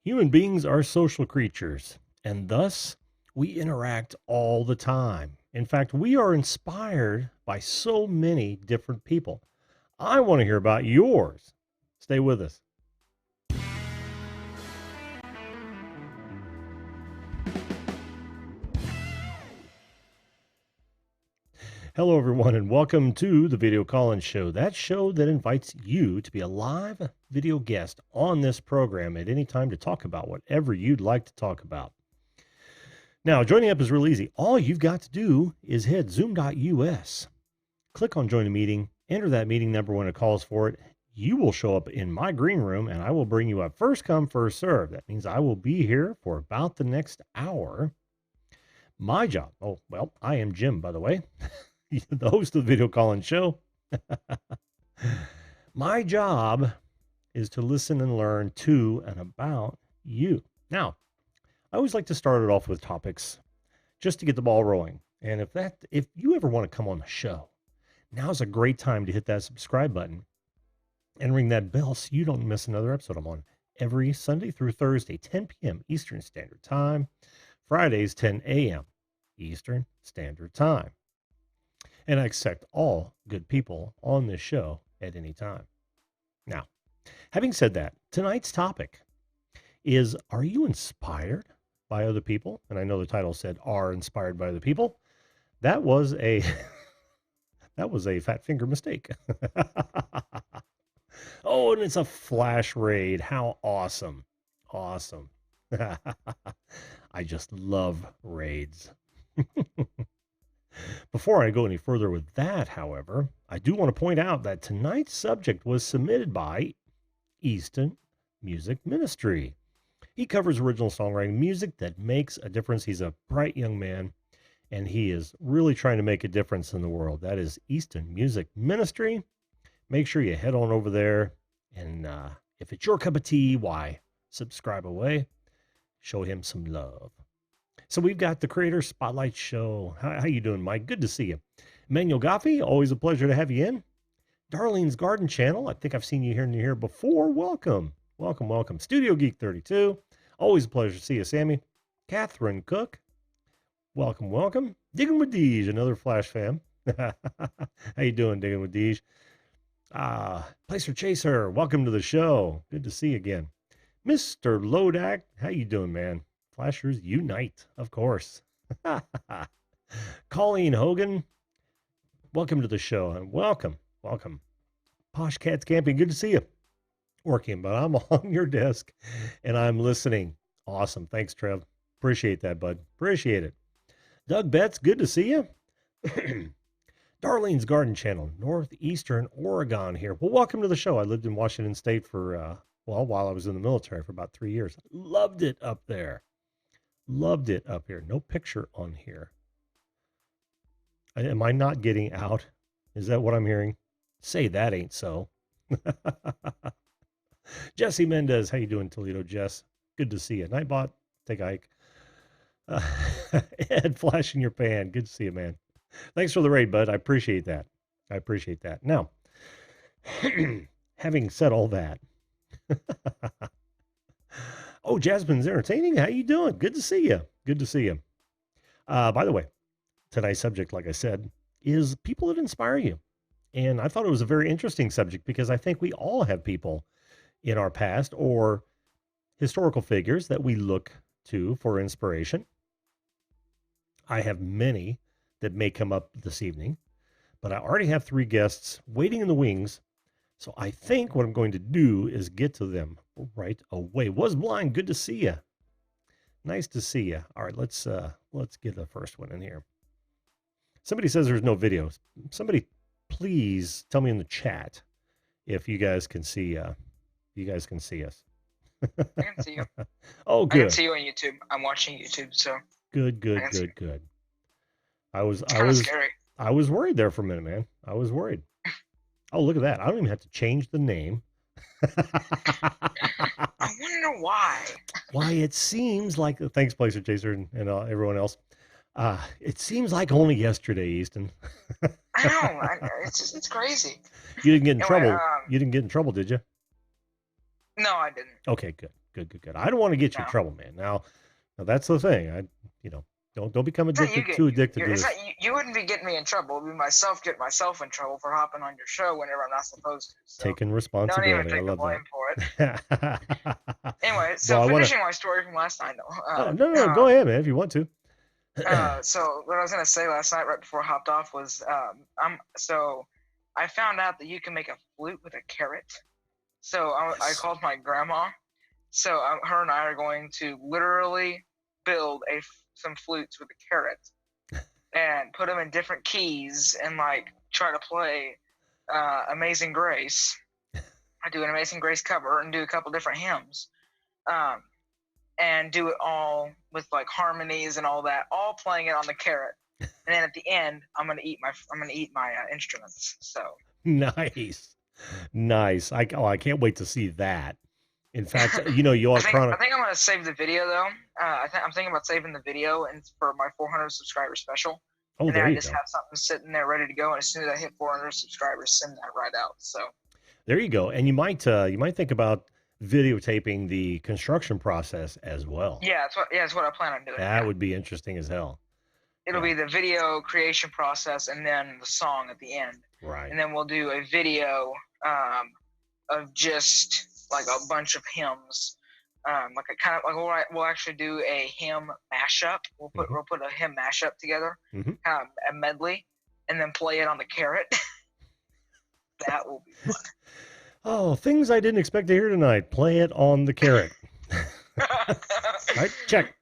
Human beings are social creatures, and thus we interact all the time. In fact, we are inspired by so many different people. I want to hear about yours. Stay with us. Hello, everyone, and welcome to the Video Call-In Show. That show that invites you to be a live video guest on this program at any time to talk about whatever you'd like to talk about. Now, joining up is real easy. All you've got to do is head zoom.us, click on Join a Meeting, enter that meeting number when it calls for it. You will show up in my green room, and I will bring you up first come, first serve. That means I will be here for about the next hour. My job, I am Jim, by the way, the host of the Video Call-In Show. My job is to listen and learn to and about you. Now, I always like to start it off with topics just to get the ball rolling. And if you ever want to come on the show, now's a great time to hit that subscribe button and ring that bell so you don't miss another episode. I'm on every Sunday through Thursday, 10 p.m. Eastern Standard Time, Fridays, 10 a.m. Eastern Standard Time. And I accept all good people on this show at any time. Now, having said that, tonight's topic is, are you inspired by other people? And I know the title said, are inspired by other people. That was a fat finger mistake. Oh, and it's a flash raid. How awesome. Awesome. I just love raids. Before I go any further with that, however, I do want to point out that tonight's subject was submitted by Easton Music Ministry. He covers original songwriting music that makes a difference. He's a bright young man, and he is really trying to make a difference in the world. That is Easton Music Ministry. Make sure you head on over there, and if it's your cup of tea, why, subscribe away. Show him some love. So we've got the Creator Spotlight Show. How you doing, Mike? Good to see you. Emmanuel Goffey, always a pleasure to have you in. Darlene's Garden Channel. I think I've seen you here before. Welcome. Welcome, welcome. Studio Geek 32. Always a pleasure to see you, Sammy. Catherine Cook. Welcome, welcome. Digging with Deej, another Flash fam. How you doing, Digging with Deej? Placer Chaser, welcome to the show. Good to see you again. Mr. Lodak, how you doing, man? Flashers unite, of course. Colleen Hogan, welcome to the show, and welcome. Posh Cats Camping, good to see you. Working, but I'm on your desk, and I'm listening. Awesome, thanks, Trev. Appreciate that, bud. Appreciate it. Doug Betts, good to see you. Darlene's Garden Channel, Northeastern Oregon here. Well, welcome to the show. I lived in Washington State for, while I was in the military for about 3 years. Loved it up there. Loved it up here. No picture on here. Am I not getting out? Is that what I'm hearing? Say that ain't so. Jesse Mendez, how you doing, Toledo, Jess? Good to see you. Nightbot, take a hike. Ed, flash in your pan. Good to see you, man. Thanks for the raid, bud. I appreciate that. Now, having said all that, oh, Jasmine's entertaining. How you doing? Good to see you. By the way, tonight's subject, like I said, is people that inspire you. And I thought it was a very interesting subject because I think we all have people in our past or historical figures that we look to for inspiration. I have many that may come up this evening, but I already have 3 guests waiting in the wings. So I think what I'm going to do is get to them right away. Was blind, good to see you. Nice to see you. All right, let's get the first one in here. Somebody says there's no videos. Somebody please tell me in the chat if you guys can see us. I can see you. Oh, good. I can see you on YouTube. I'm watching YouTube, so good. It's kind of scary. I was worried there for a minute, man. I was worried. Oh, look at that. I don't even have to change the name. I wonder why. Why it seems like, thanks, Placer Chaser and everyone else. It seems like only yesterday, Easton. I know. It's crazy. You didn't get in trouble. You didn't get in trouble, did you? No, I didn't. Okay, good. Good. I don't want to get you in No. trouble, man. Now that's the thing. You know, don't become It's not you too getting addicted to it's this. not you wouldn't be getting me in trouble. It would be myself getting myself in trouble for hopping on your show whenever I'm not supposed to. So Taking don't even responsibility. I take the love blame for it. that. Anyway, Well, so I want to. finishing my story from last night Oh, though. no. Go ahead, man, if you want to. So what I was gonna say last night right before I hopped off was I found out that you can make a flute with a carrot. So I Yes. called my grandma. So her and I are going to literally build some flutes with a carrot and put them in different keys and like try to play Amazing Grace. I do an Amazing Grace cover and do a couple different hymns, um, and do it all with like harmonies and all that, all playing it on the carrot. And then at the end, I'm gonna eat my instruments. So Nice. Nice. I can't wait to see that. In fact, I you are think chrono. I think I'm gonna save the video though. I'm thinking about saving the video and for my 400 subscriber special. Oh, And then there I you just go. have something sitting there ready to go. And as soon as I hit 400 subscribers, send that right out. So There you go. And you might think about videotaping the construction process as well. yeah, that's what I plan on doing. That Yeah, would be interesting as hell. it'll Yeah. be the video creation process and then the song at the end. Right. And then we'll do a video of just like a bunch of hymns. Like a kind of like we'll actually do a hymn mashup. We'll put a hymn mashup together, Mhm. a medley, and then play it on the carrot. That will be fun. Oh, things I didn't expect to hear tonight. Play it on the carrot. Right? Check.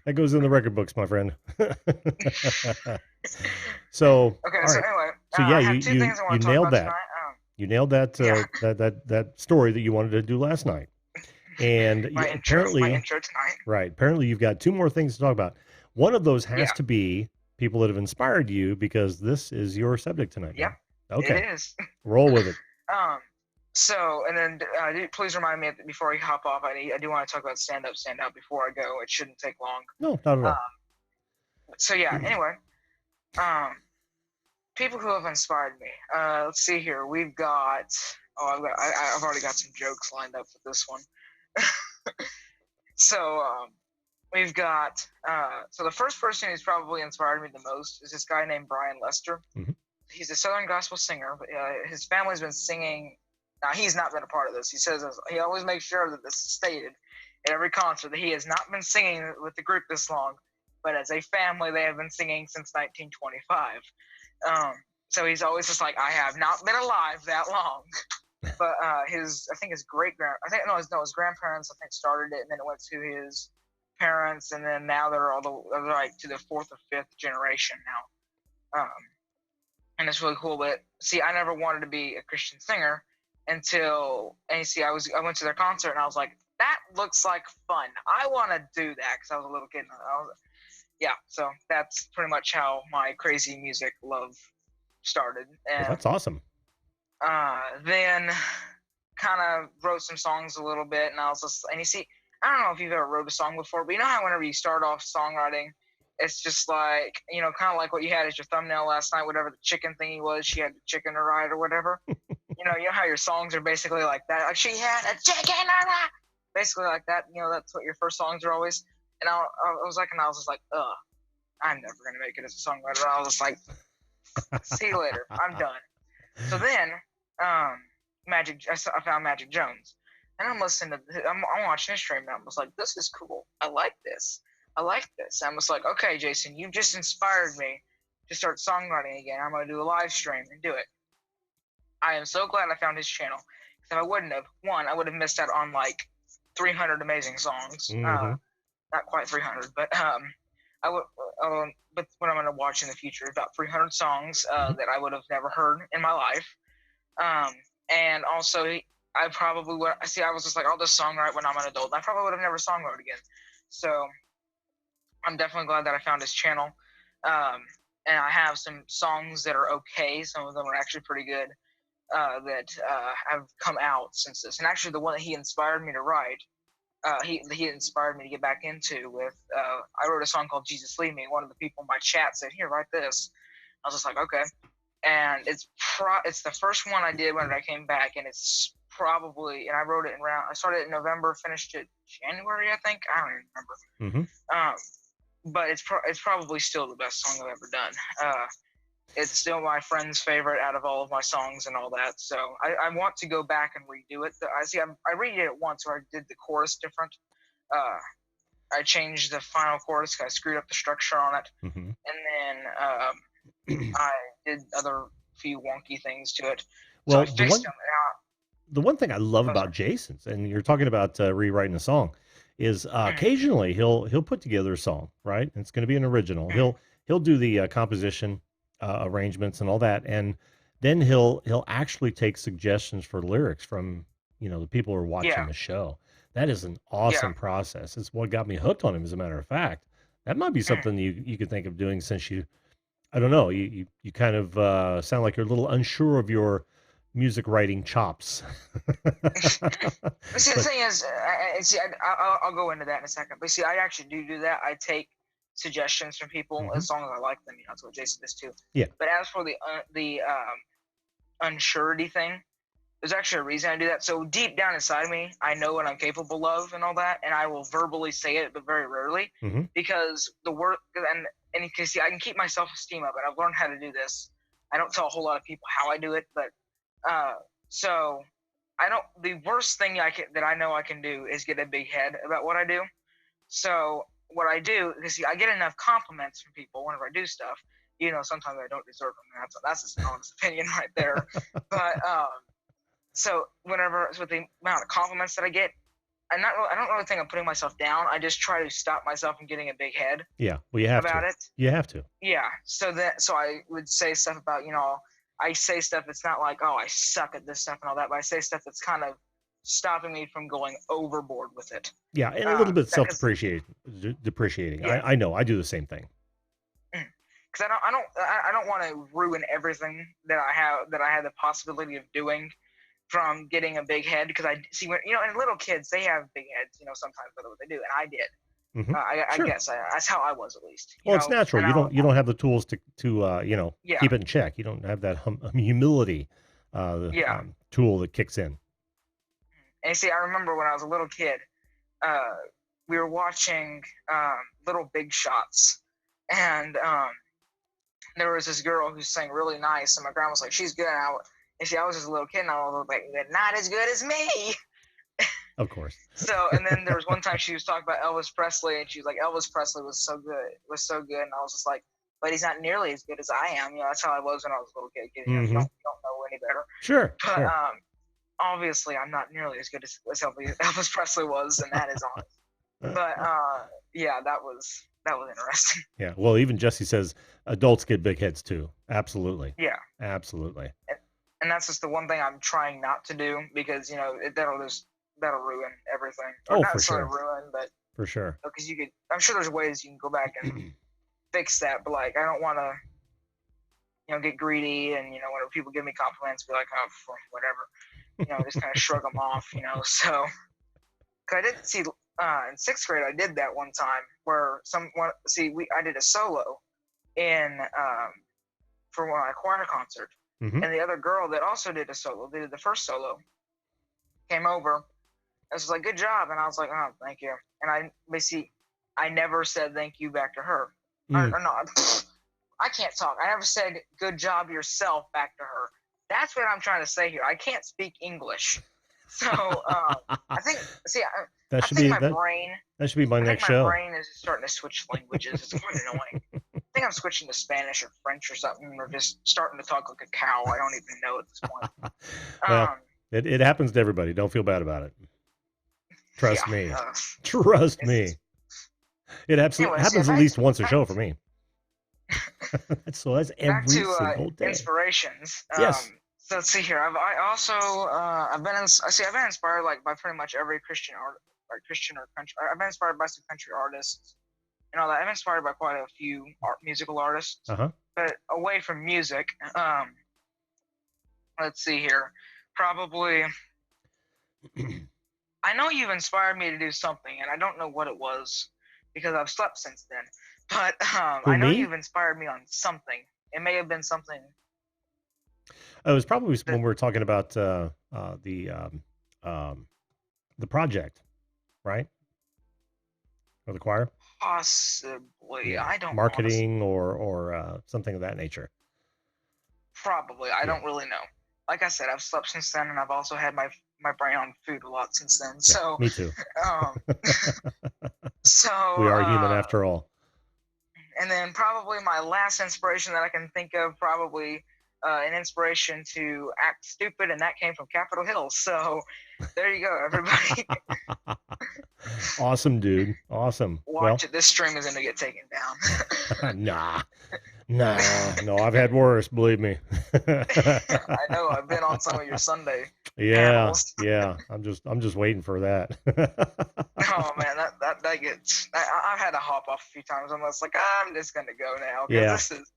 That goes in the record books, my friend. So, Okay, all so right. anyway, So I yeah, have two things I you want to talk nailed about that. tonight. You nailed that Yeah. that story that you wanted to do last night. And my intro tonight. right, apparently you've got two more things to talk about. One of those has Yeah. to be people that have inspired you because this is your subject tonight, man. Yep. Okay. It is. Roll with it. So, and then please remind me before you hop off. I do want to talk about stand out before I go. It shouldn't take long. No, not at all. So yeah. Anyway, people who have inspired me. Let's see here. We've got. I've already got some jokes lined up for this one. So we've got. So the first person who's probably inspired me the most is this guy named Brian Lester. Mhm. He's a Southern gospel singer. But, his family's been singing. Now he's not been a part of this. He says he always makes sure that this is stated at every concert that he has not been singing with the group this long, but as a family they have been singing since 1925. So he's always just like, I have not been alive that long. But his grandparents I think started it, and then it went to his parents, and then now they're like to the fourth or fifth generation now. And it's really cool. But see, I never wanted to be a Christian singer I went to their concert and I was like, that looks like fun. I want to do that because I was a little kid. So that's pretty much how my crazy music love started. Well, And that's awesome. then kind of wrote some songs a little bit, and I don't know if you've ever wrote a song before, but you know how whenever you start off songwriting, it's just like, kind of like what you had as your thumbnail last night, whatever the chicken thingy was, she had the chicken to ride or whatever. You know how your songs are basically like that. Like, she had a chicken to ride. Basically like that. That's what your first songs are always. And I was just like, I'm never going to make it as a songwriter. I was just like, see you later. I'm done. So then, I found Magic Jones. And I'm listening to, I'm watching his stream, and I'm just like, this is cool. I like this. And I'm just like, okay, Jason, you just inspired me to start songwriting again. I'm going to do a live stream and do it. I am so glad I found his channel. Because if I wouldn't have, I would have missed out on like 300 amazing songs. Mhm. Not quite 300, but I would. But what I'm going to watch in the future is about 300 songs that I would have never heard in my life. And also, I probably would. I was just like, I'll just songwrite when I'm an adult. I probably would have never songwrote again. So I'm definitely glad that I found his channel. And I have some songs that are okay. Some of them are actually pretty good. That have come out since this. And actually, the one that he inspired me to write, he inspired me to get back into with. I wrote a song called "Jesus Lead Me." One of the people in my chat said, "Here, write this." I was just like, okay. And it's the first one I did when I came back, and it's probably, and I wrote it in round. I started in November, finished it January, I think. I don't even remember. Mm-hmm. But it's probably still the best song I've ever done. It's still my friend's favorite out of all of my songs and all that. So I want to go back and redo it. I redid it once where I did the chorus different. I changed the final chorus because I screwed up the structure on it, Mm-hmm. and then I did other few wonky things to it. So I Well, fixed them. the one thing I love Oh, about Jason's, and you're talking about rewriting a song, is occasionally he'll put together a song, right? And it's going to be an original. He'll do the composition, arrangements, and all that, and then he'll actually take suggestions for lyrics from the people who are watching yeah, the show. That is an yeah. awesome process. It's what got me hooked on him, as a matter of fact. That might be something you could think of doing, since I don't know, you kind of sound like you're a little unsure of your music writing chops. But see, the But thing is, I'll go into that in a second. But see, I actually do that. I take suggestions from people mhm, as long as I like them. That's what Jason does too. yeah, But as for the unsurety thing, there's actually a reason I do that. So deep down inside me, I know what I'm capable of and all that, and I will verbally say it, but very rarely, hmm, because the work and you can see I can keep my self-esteem up, and I've learned how to do this. I don't tell a whole lot of people how I do it, but so I don't. The worst thing that I know I can do is get a big head about what I do. So what I do, because see, I get enough compliments from people whenever I do stuff. Sometimes I don't deserve them. That's just an honest opinion right there. But so with the amount of compliments that I get, I don't really think I'm putting myself down. I just try to stop myself from getting a big head yeah. Well, you have about to. it. You have to. Yeah. So I would say stuff about, I say stuff that's not like, oh, I suck at this stuff and all that, but I say stuff that's kind of stopping me from going overboard with it. Yeah, and a little bit Because depreciating. yeah, I know. I do the same thing. because I don't want to ruin everything that I had the possibility of doing from getting a big head, because I see when and little kids, they have big heads, sometimes that's what they do, and I did. Hmm. I Sure. guess that's how I was, at least. Well, it's natural. And You don't have the tools to yeah, keep it in check. You don't have that humility yeah. tool that kicks in. And see, I remember when I was a little kid, uh, we were watching Little Big Shots, and there was this girl who sang really nice, and my grandma was like, "She's good." And I was just a little kid, and I was like, "Not as good as me." Of course. So, and then there was one time she was talking about Elvis Presley, and she was like, "Elvis Presley was so good," and I was just like, "But he's not nearly as good as I am." That's how I was when I was a little kid. You Hmm. don't know any better. Sure. But Sure. obviously, I'm not nearly as good as Elvis Presley was, and that is honest. But yeah, that was interesting. Yeah. Well, even Jesse says adults get big heads too. Absolutely. Yeah, Absolutely. and that's just the one thing I'm trying not to do, because that'll ruin everything, or Oh, not for necessarily sure. ruin, but For sure. because I'm sure there's ways you can go back and fix that, but like I don't want to get greedy, and whenever people give me compliments, be like, oh, whatever, just kind of shrug them off. So, cause I did see in sixth grade, I did that one time where I did a solo in for one of my choir concert, Hmm. and the other girl that also did a solo, they did the first solo, came over. I was like, "Good job," and I was like, "Oh, thank you." And I never said thank you back to her, Mm. or no, I can't talk. I never said "good job yourself" back to her. That's what I'm trying to say here. I can't speak English, so I think. See, That I should think be my that. brain. That should be my I think next my show. brain is starting to switch languages. It's quite annoying. I think I'm switching to Spanish or French or something, or just starting to talk like a cow. I don't even know at this point. Well, Um, it happens to everybody. Don't feel bad about it. yeah. Trust me. Trust me. It's, It absolutely anyways, yeah. happens at least once a show for me. So that's Back every to single day. inspirations. Yes. So let's see here. I've been inspired like by pretty much every Christian art, like Christian or country. I've been inspired by some country artists and all that. I've been inspired by quite a few musical artists, Uh-huh. but away from music. Let's see here. Probably, I know you've inspired me to do something, and I don't know what it was because I've slept since then. But Who, I know me? you've inspired me on something. It may have been something It was probably when that. we were talking about the the project, right? Or the choir? Possibly. Yeah, I don't honestly. marketing or something of that nature. Probably. I Yeah, don't really know. Like I said, I've slept since then, and I've also had my brain on food a lot since then. yeah, So, me too. um, so, We are human after all. and then probably my last inspiration that I can think of, probably an inspiration to act stupid, and that came from Capitol Hill. So, there you go, everybody. Awesome, dude. Awesome. Watch Well, it. This stream is going to get taken down. nah, nah, no, I've had worse, believe me. I know. I've been on some of your Sunday Yeah, panels. yeah. I'm just waiting for that. Oh man, that gets. I've had to hop off a few times. I'm just like, I'm just gonna go now because Yeah, this is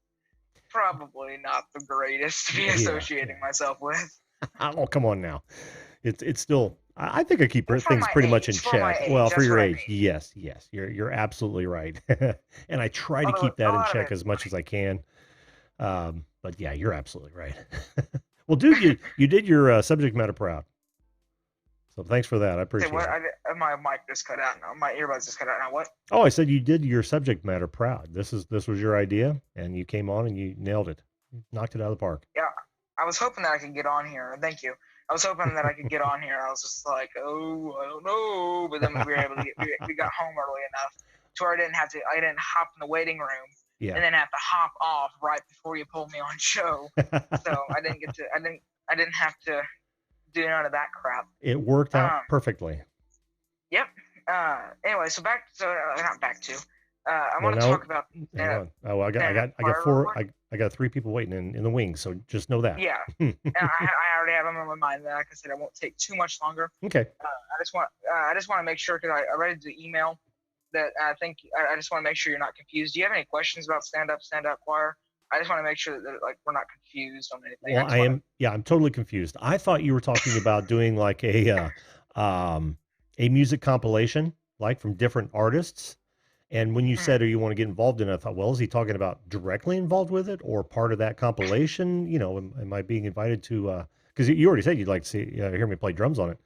probably not the greatest to be yeah. associating myself with. Oh, come on now. It's still. I think I keep For things my pretty much in age, for my check. age, Well, for that's your what I age, mean. yes, yes. You're absolutely right. And I try to Although keep a that in lot of check it's as much as I can. But yeah, you're absolutely right. Well, dude, you did your subject matter proud. So thanks for that. I say appreciate what it. my mic just cut out now. My earbuds just cut out now. What? Oh, I said you did your subject matter proud. This was your idea, and you came on and you nailed it. Knocked it out of the park. Yeah, I was hoping that I could get on here. Thank you. I was hoping that I could get on here. I was just like, oh, I don't know. But then we were able to get. We got home early enough to where I didn't have to. I didn't hop in the waiting room Yeah. and then have to hop off right before you pulled me on show. So I didn't get to. I didn't have to do none of that crap. It worked out Um. perfectly. Yep. Anyway, so back. So not back to. I Well, want to now, talk about hang on. Oh, I got choir real four. quick. I got three people waiting in the wings. So just know that. Yeah. And I already have them in my mind. Like I said, I won't take too much longer. Okay. I just want to make sure because I read the email that I think I just want to make sure you're not confused. Do you have any questions about stand up choir? I just want to make sure that like we're not confused on anything. I Well, just I want to. am. Yeah, I'm totally confused. I thought you were talking about doing like a music compilation, like from different artists. And when you said, "Or you want to get involved in it," I thought, well, is he talking about directly involved with it or part of that compilation? Am I being invited to? Because you already said you'd like to hear me play drums on it.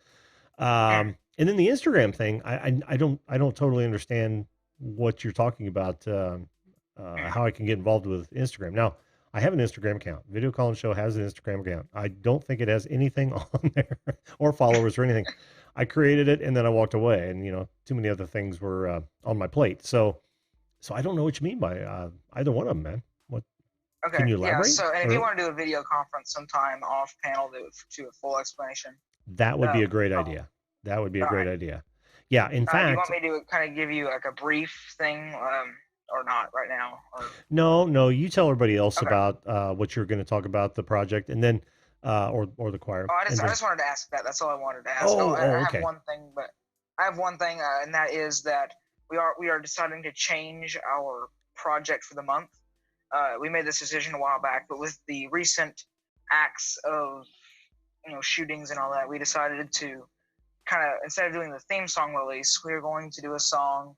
And then the Instagram thing, I don't totally understand what you're talking about. How I can get involved with Instagram. Now, I have an Instagram account. Video Calling Show has an Instagram account. I don't think it has anything on there or followers or anything. I created it and then I walked away, and too many other things were on my plate. So I don't know what you mean by either one of them, man. What Okay, can you yeah. elaborate? So, and if you Or want to do a video conference sometime off panel to a full explanation, that would be a great oh, idea. That would be a all great right. idea. Yeah. In Do you fact, want me to kind of give you like a brief thing, or not right now? Or no, no, you tell everybody else okay. about what you're going to talk about the project, and then or the choir, Oh, and I then just wanted to ask that. That's all I wanted to ask. Oh, oh, oh, I have okay. one thing, but I have one thing, and that is that we are deciding to change our project for the month. We made this decision a while back, but with the recent acts of shootings and all that, we decided to kind of, instead of doing the theme song release, we are going to do a song.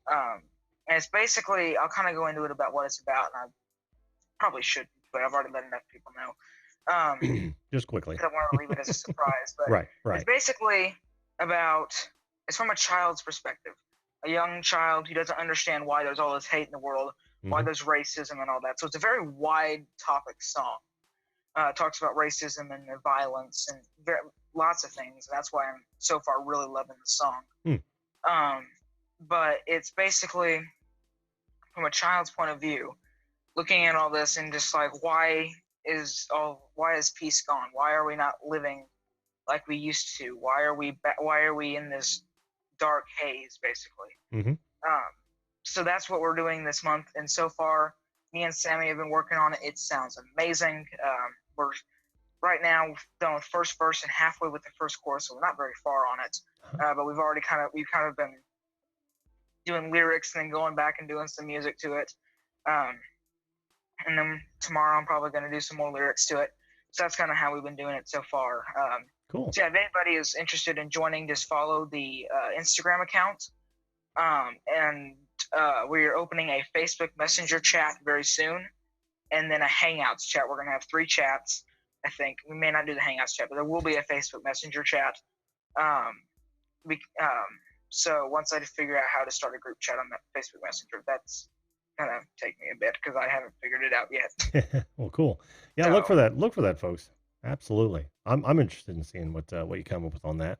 And it's basically, I'll kind of go into it about what it's about, and I probably shouldn't, but I've already let enough people know. Just quickly. I don't want to leave it as a surprise, but Right, it's right. basically about, it's from a child's perspective, a young child who doesn't understand why there's all this hate in the world, why Hmm. there's racism and all that. So it's a very wide topic song. It talks about racism and violence and lots of things. And that's why I'm so far really loving the song. Hmm. But it's basically from a child's point of view, looking at all this and just like why is peace gone? Why are we not living like we used to? Why are we in this dark haze basically? Hmm. So that's what we're doing this month, and so far me and Sammy have been working on it. It sounds amazing. We're right now done with first verse and halfway with the first chorus, so we're not very far on it. But we've kind of been doing lyrics and then going back and doing some music to it. And then tomorrow I'm probably going to do some more lyrics to it. So that's kind of how we've been doing it so far. Cool. So yeah, if anybody is interested in joining, just follow the Instagram account. And we're opening a Facebook Messenger chat very soon, and then a Hangouts chat. We're going to have 3 chats, I think. We may not do the Hangouts chat, but there will be a Facebook Messenger chat. Um, so once I figure out how to start a group chat on that Facebook Messenger, that's gonna take me a bit because I haven't figured it out yet. Well, cool. Yeah, look So for that. Look for that, folks. Absolutely. I'm interested in seeing what you come up with on that.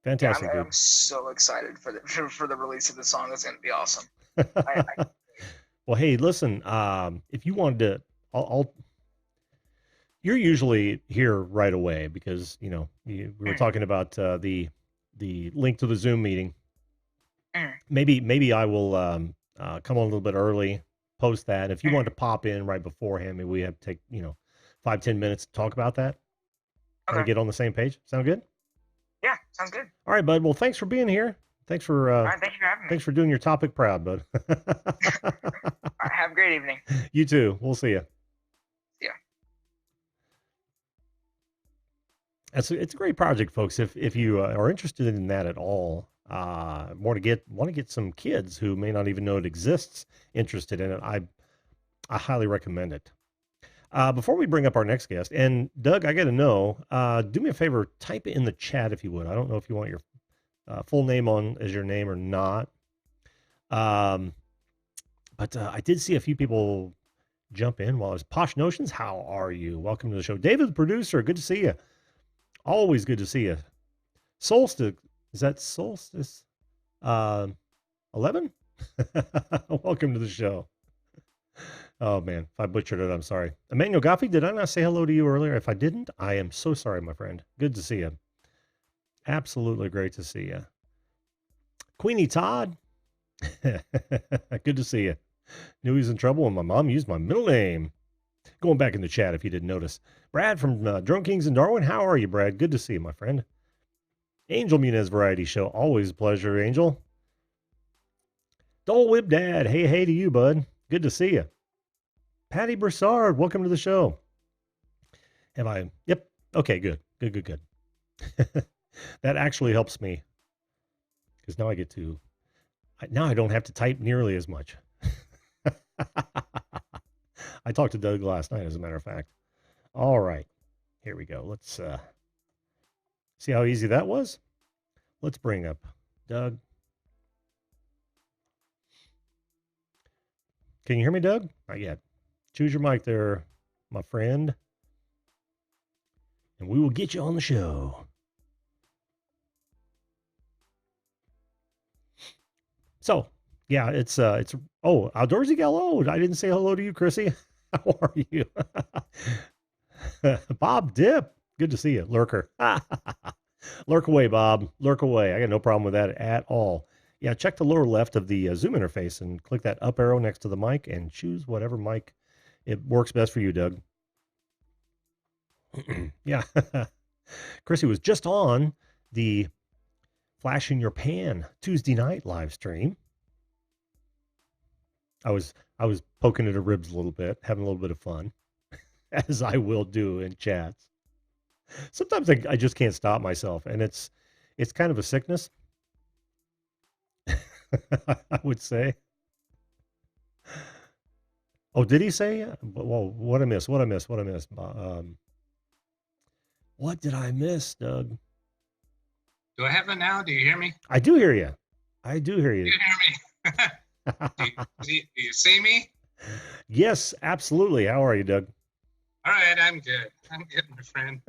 yeah, Fantastic, dude. I'm so excited for the release of the song. It's gonna be awesome. I Well, hey, listen. If you wanted to, I'll you're usually here right away because we were talking about the link to the Zoom meeting. Maybe I will come on a little bit early, post that. If you want to pop in right beforehand, maybe we have to take 5-10 minutes to talk about that. Kind of Okay. get on the same page. Sound good? Yeah, sounds good. All right, bud. Well, thanks for being here. Thanks for All right, thank you for having me. thanks for doing your topic proud, bud. All right, have a great evening. You too. We'll see you. Yeah. It's a great project, folks. If you are interested in that at all, want to get some kids who may not even know it exists interested in it, I highly recommend it. Before we bring up our next guest, and Doug, I got to know, do me a favor, type it in the chat if you would. I don't know if you want your full name on as your name or not. Um, but I did see a few people jump in while I was Posh Notions. How are you? Welcome to the show, David, the producer. Good to see you. Always good to see you. Solstice, is that Solstice? 11. Welcome to the show. Oh man, if I butchered it, I'm sorry. Emmanuel Goffey, did I not say hello to you earlier? If I didn't, I am so sorry, my friend. Good to see you. Absolutely great to see you. Queenie Todd, good to see you. Knew he was in trouble when my mom used my middle name. Going back in the chat if you didn't notice. Brad from Drone Kings in Darwin, how are you, Brad? Good to see you, my friend. Angel Munez Variety Show, always a pleasure, Angel. Dole Whip Dad, hey to you, bud. Good to see you. Patty Broussard, welcome to the show. Have I? Yep. Okay, good. That actually helps me because now I don't have to type nearly as much. I talked to Doug last night, as a matter of fact. All right, here we go. Let's see how easy that was. Let's bring up Doug. Can you hear me, Doug? Not yet. Choose your mic there, my friend, and we will get you on the show. So, yeah, it's Outdoorsy Gallo. I didn't say hello to you, Chrissy. How are you? Bob Dip. Good to see you, Lurker. Lurk away, Bob. Lurk away. I got no problem with that at all. Yeah, check the lower left of the Zoom interface and click that up arrow next to the mic and choose whatever mic it works best for you, Doug. Yeah. Chrissy was just on the Flash in Your Pan Tuesday night live stream. I was poking at her ribs a little bit, having a little bit of fun, as I will do in chats. Sometimes I just can't stop myself, and it's kind of a sickness. I would say. Oh, did he say? Well, what I missed? What did I miss, Doug? Do I have it now? Do you hear me? I do hear you. I do hear you. Do you hear me? do you see me? Yes, absolutely. How are you, Doug? All right, I'm good. I'm good, my friend.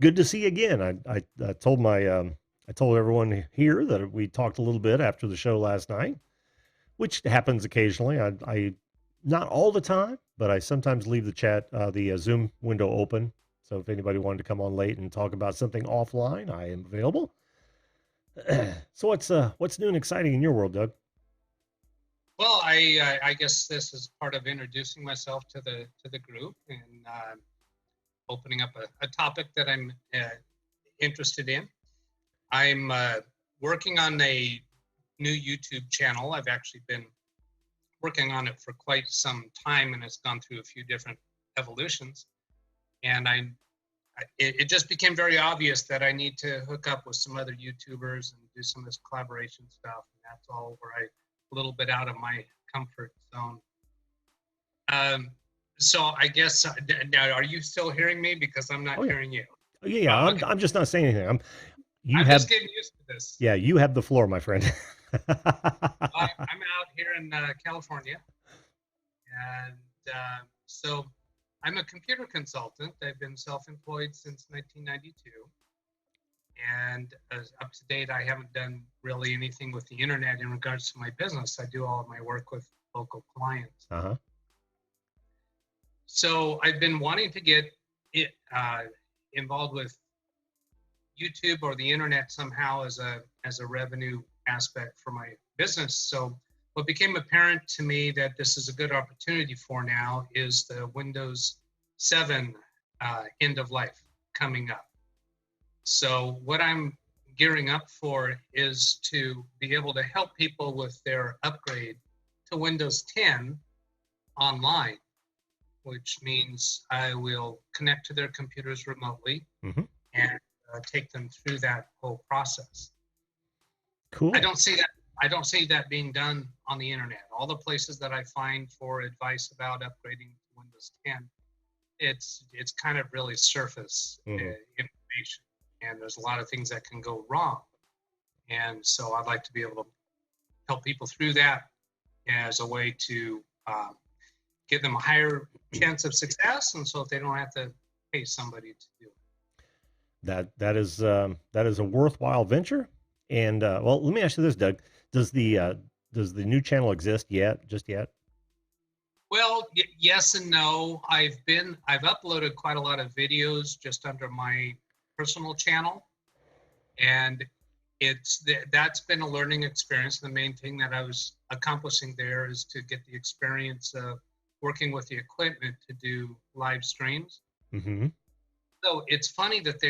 Good to see you again. I told I told everyone here that we talked a little bit after the show last night, which happens occasionally. I not all the time, but I sometimes leave the chat, the Zoom window open. So if anybody wanted to come on late and talk about something offline, I am available. So what's new and exciting in your world, Doug? Well, I guess this is part of introducing myself to the group and opening up a topic that I'm interested in. I'm working on a new YouTube channel. I've actually been working on it for quite some time, and it's gone through a few different evolutions. And it just became very obvious that I need to hook up with some other YouTubers and do some of this collaboration stuff. And that's all where I a little bit out of my comfort zone. So I guess now, are you still hearing me? Because I'm not hearing you. Yeah, Oh, okay. I'm just not saying anything. You I'm have, just getting used to this. yeah, you have the floor, my friend. I'm out here in California, and so I'm a computer consultant. I've been self-employed since 1992, and as up to date, I haven't done really anything with the internet in regards to my business. I do all of my work with local clients. Uh-huh. So I've been wanting to get it involved with YouTube or the internet somehow as a revenue aspect for my business. So what became apparent to me that this is a good opportunity for now is the Windows 7 end of life coming up. So what I'm gearing up for is to be able to help people with their upgrade to Windows 10 online, which means I will connect to their computers remotely Mm-hmm. and take them through that whole process. Cool. I don't see that being done on the internet. All the places that I find for advice about upgrading to Windows 10, it's kind of really surface information, and there's a lot of things that can go wrong. And so I'd like to be able to help people through that as a way to give them a higher chance of success, and so if they don't have to pay somebody to do it. That is a worthwhile venture. And well, let me ask you this, Doug. Does the new channel exist yet? Just yet? Well, yes and no. I've uploaded quite a lot of videos just under my personal channel, and that's been a learning experience. The main thing that I was accomplishing there is to get the experience of working with the equipment to do live streams. Mm-hmm. So it's funny that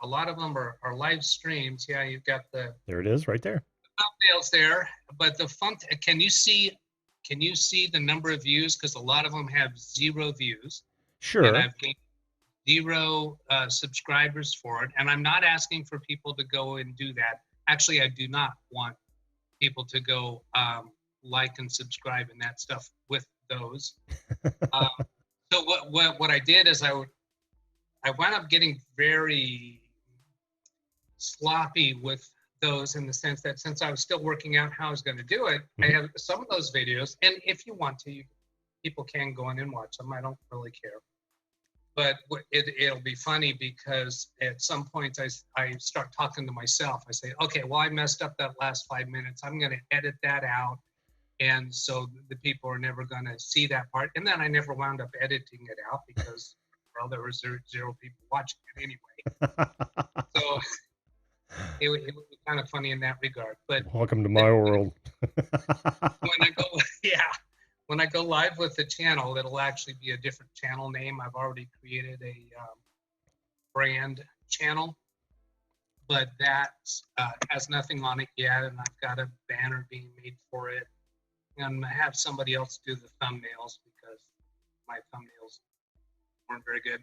a lot of them are live streams. Yeah, you've got there it is right there. Thumbnails there, but can you see the number of views? Because a lot of them have 0 views. Sure. And I've gained 0 subscribers for it. And I'm not asking for people to go and do that. Actually, I do not want people to go like and subscribe and that stuff with those. So what I did is I wound up getting very sloppy with those, in the sense that since I was still working out how I was going to do it, I have some of those videos, and if you want to, people can go in and watch them. I don't really care. But it'll be funny because at some point I start talking to myself. I say, okay, well, I messed up that last 5 minutes. I'm going to edit that out. And so the people are never going to see that part. And then I never wound up editing it out because, well, there was 0 people watching it anyway. So it would be kind of funny in that regard. But welcome to my world. When I go live with the channel, it'll actually be a different channel name. I've already created a brand channel, but that has nothing on it yet, and I've got a banner being made for it. And I have somebody else do the thumbnails because my thumbnails weren't very good.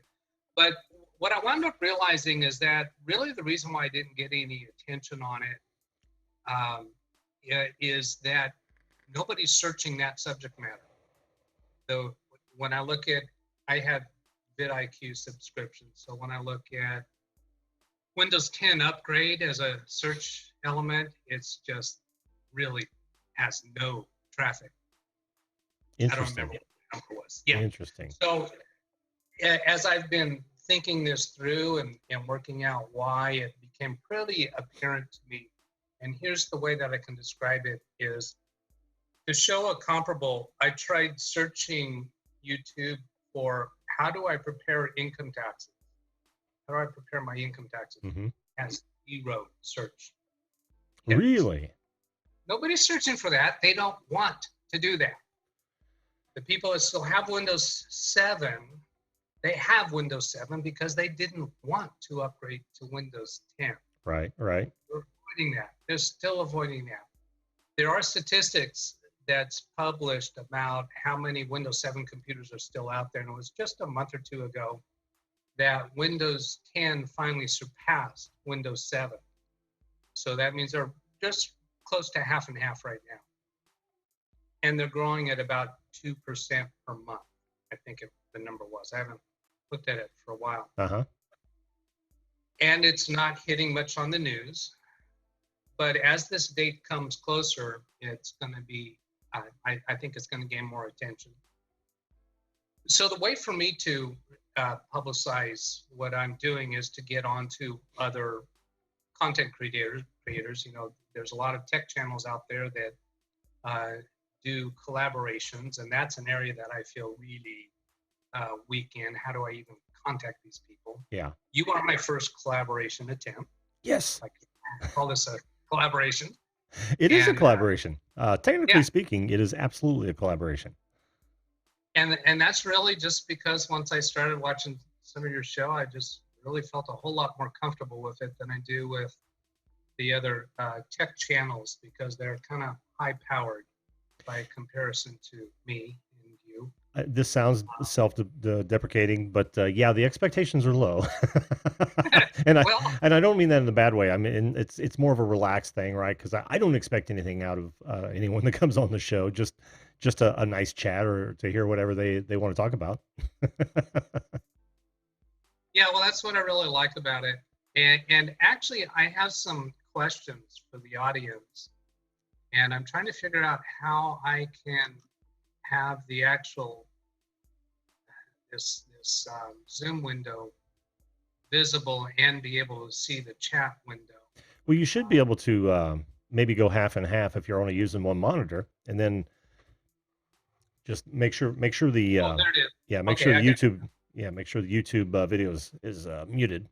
But what I wound up realizing is that really the reason why I didn't get any attention on it is that nobody's searching that subject matter. So when I look at, I have vidIQ subscriptions. So when I look at Windows 10 upgrade as a search element, it's just really has no traffic. I don't remember what the number was. Yeah. Interesting. So as I've been thinking this through and working out why, it became pretty apparent to me. And here's the way that I can describe it is, to show a comparable, I tried searching YouTube for how do I prepare income taxes? How do I prepare my income taxes? Mm-hmm. As 0 search. Really? Nobody's searching for that. They don't want to do that. The people that still have Windows 7, they have Windows 7 because they didn't want to upgrade to Windows 10. Right. They're avoiding that. They're still avoiding that. There are statistics that's published about how many Windows 7 computers are still out there. And it was just a month or 2 ago that Windows 10 finally surpassed Windows 7. So that means they're just close to half and half right now. And they're growing at about 2% per month. I think the number was. I haven't looked at it for a while. Uh-huh. and it's not hitting much on the news. But as this date comes closer, it's going to be, I think it's going to gain more attention. So the way for me to publicize what I'm doing is to get onto other content creators. You know, there's a lot of tech channels out there that do collaborations, and that's an area that I feel really weak in. How do I even contact these people? Yeah. You are my first collaboration attempt. Yes. I call this a collaboration. It is a collaboration. Technically yeah. speaking, it is absolutely a collaboration. And that's really just because once I started watching some of your show, I just really felt a whole lot more comfortable with it than I do with the other tech channels, because they're kind of high powered by comparison to me and you. This sounds self-deprecating, but yeah, the expectations are low, and I don't mean that in a bad way. I mean, it's more of a relaxed thing, right? Because I don't expect anything out of anyone that comes on the show. Just a nice chat, or to hear whatever they want to talk about. Yeah, well, that's what I really like about it. And actually, I have some questions for the audience, and I'm trying to figure out how I can have the actual this Zoom window visible and be able to see the chat window. Well, you should be able to maybe go half and half if you're only using one monitor, and then just make sure the there it is. yeah, make sure the YouTube make sure the YouTube video is muted.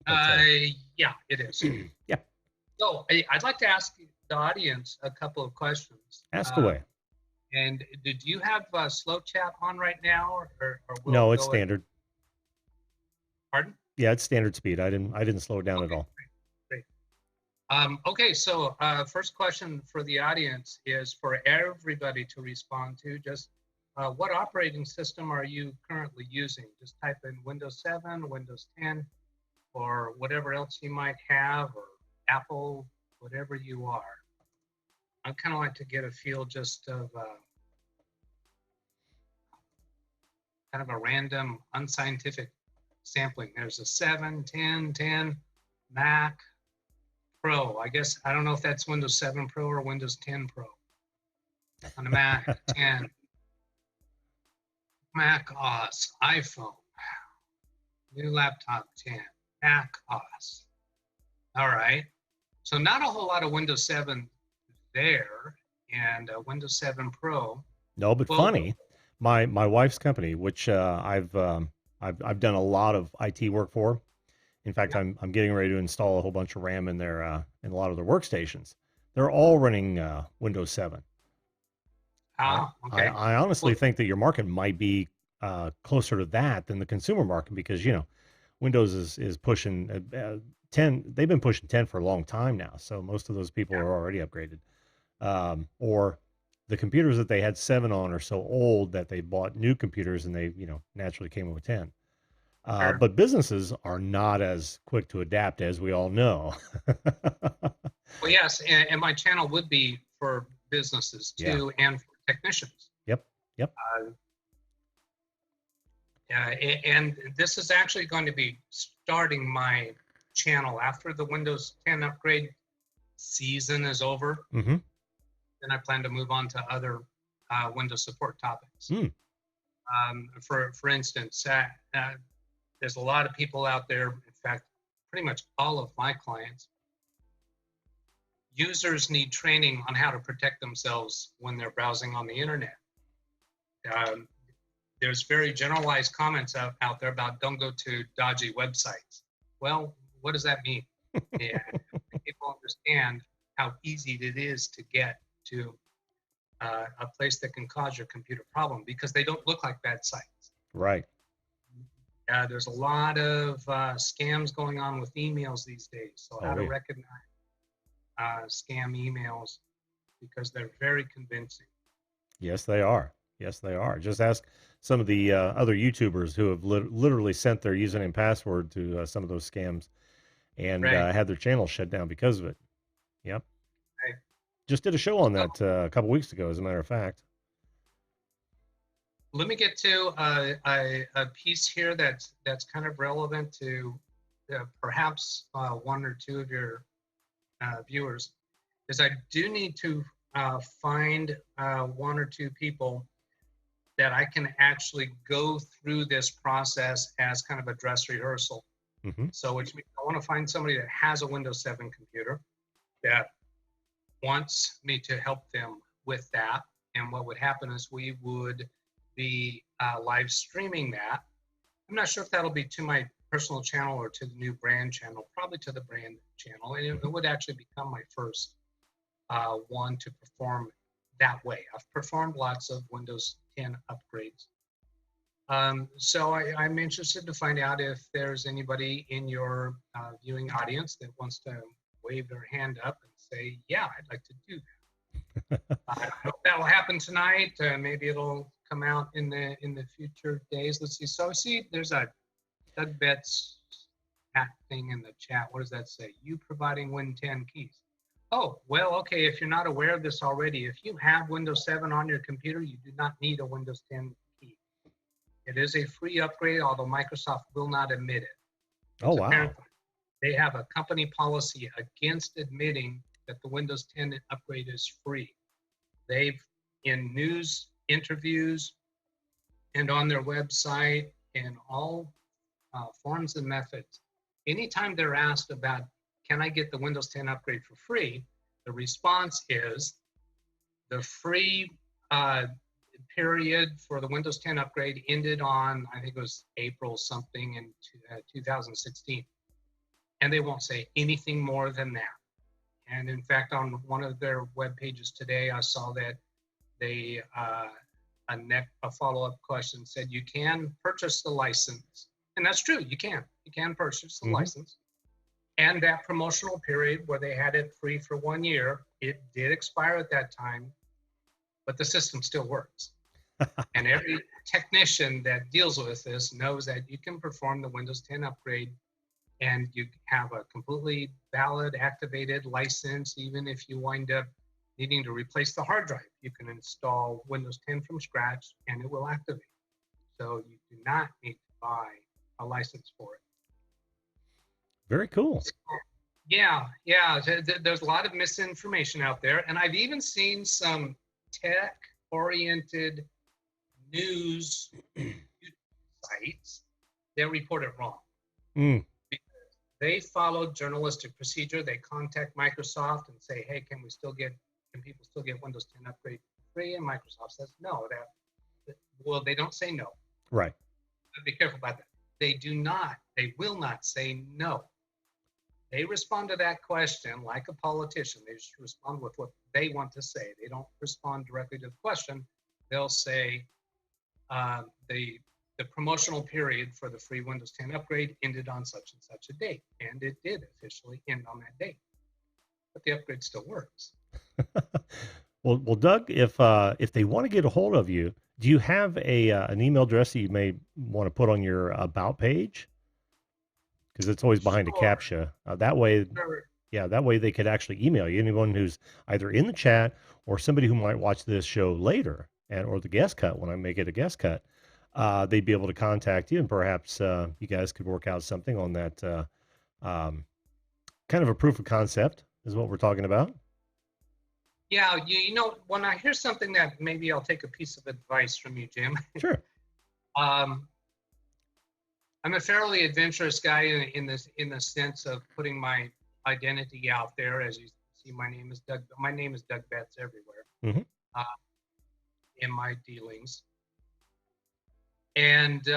But, yeah, it is. Yeah. So I'd like to ask the audience a couple of questions. Ask away. And did you have slow chat on right now, or no? It's standard. Pardon? Yeah, it's standard speed. I didn't slow it down at all. Great. Okay, so first question for the audience is for everybody to respond to. Just what operating system are you currently using? Just type in Windows 7, Windows 10, or whatever else you might have, or Apple, whatever you are. I'd kind of like to get a feel just of kind of a random, unscientific sampling. There's a 7, 10, 10, Mac, Pro. I guess, I don't know if that's Windows 7 Pro or Windows 10 Pro. On the Mac, 10. Mac OS, iPhone, new laptop, 10, Mac OS. All right. So not a whole lot of Windows 7 there, and Windows 7 Pro. No, but funny, my wife's company, which I've done a lot of IT work for. In fact, I'm getting ready to install a whole bunch of RAM in their in a lot of their workstations. They're all running Windows 7. Okay. I honestly think that your market might be closer to that than the consumer market, because Windows is pushing 10. They've been pushing 10 for a long time now, so most of those people are already upgraded. Or the computers that they had 7 on are so old that they bought new computers, and they naturally came up with 10. Sure. But businesses are not as quick to adapt, as we all know. Well, yes, and my channel would be for businesses too, and for technicians. Yep. And this is actually going to be starting my channel after the Windows 10 upgrade season is over. Mm-hmm. Then I plan to move on to other Windows support topics. For instance, there's a lot of people out there, in fact, pretty much all of my clients, users need training on how to protect themselves when they're browsing on the internet. There's very generalized comments out there about don't go to dodgy websites. Well, what does that mean? Yeah, people understand how easy it is to get to a place that can cause your computer problem, because they don't look like bad sites. Right. There's a lot of scams going on with emails these days. So how to recognize scam emails, because they're very convincing. Yes, they are. Just ask some of the other YouTubers who have literally sent their username and password to some of those scams, and had their channel shut down because of it. Yep. Right. Just did a show on that a couple weeks ago, as a matter of fact. Let me get to a piece here that's kind of relevant to perhaps one or two of your viewers, is I do need to find one or two people that I can actually go through this process as kind of a dress rehearsal. Mm-hmm. So which means I want to find somebody that has a Windows 7 computer that wants me to help them with that. And what would happen is we would be live streaming that. I'm not sure if that'll be to my personal channel or to the new brand channel, probably to the brand channel. And it would actually become my first one to perform that way. I've performed lots of Windows 10 upgrades. So I'm interested to find out if there's anybody in your viewing audience that wants to wave their hand up and say, yeah, I'd like to do that. I hope that will happen tonight. Maybe it'll come out in the future days. Let's see. So see, there's a Doug Betts thing in the chat. What does that say? You providing Win 10 keys. Oh, well, okay. If you're not aware of this already, if you have Windows 7 on your computer, you do not need a Windows 10 key. It is a free upgrade, although Microsoft will not admit it. Oh, wow. Apparently, they have a company policy against admitting that the Windows 10 upgrade is free. They've, in news interviews and on their website and all forms and methods, anytime they're asked about, can I get the Windows 10 upgrade for free? The response is the free period for the Windows 10 upgrade ended on, I think it was April something in 2016. And they won't say anything more than that. And in fact, on one of their web pages today, I saw that they, a follow-up question said, you can purchase the license. And that's true, you can purchase the license. And that promotional period where they had it free for 1 year, it did expire at that time, but the system still works. And every technician that deals with this knows that you can perform the Windows 10 upgrade and you have a completely valid activated license. Even if you wind up needing to replace the hard drive, you can install Windows 10 from scratch and it will activate. So you do not need to buy a license for it. Very cool. Yeah. There's a lot of misinformation out there. And I've even seen some tech-oriented news sites that report it wrong. Because they followed journalistic procedure. They contact Microsoft and say, hey, can people still get Windows 10 upgrade for free? And Microsoft says, no. Well, they don't say no. Right. Be careful about that. They will not say no. They respond to that question like a politician. They just respond with what they want to say. They don't respond directly to the question. They'll say the promotional period for the free Windows 10 upgrade ended on such and such a date. And it did officially end on that date. But the upgrade still works. Well, Doug, if they want to get a hold of you, do you have an email address that you may want to put on your about page? Because it's always behind a CAPTCHA. That way, that way they could actually email you. Anyone who's either in the chat or somebody who might watch this show later, or the guest cut when I make it a guest cut, they'd be able to contact you, and perhaps you guys could work out something on that. Kind of a proof of concept is what we're talking about. Yeah, you know, when I hear something that maybe I'll take a piece of advice from you, Jim. Sure. I'm a fairly adventurous guy in the sense of putting my identity out there. As you see, my name is Doug. My name is Doug Betts everywhere in my dealings. And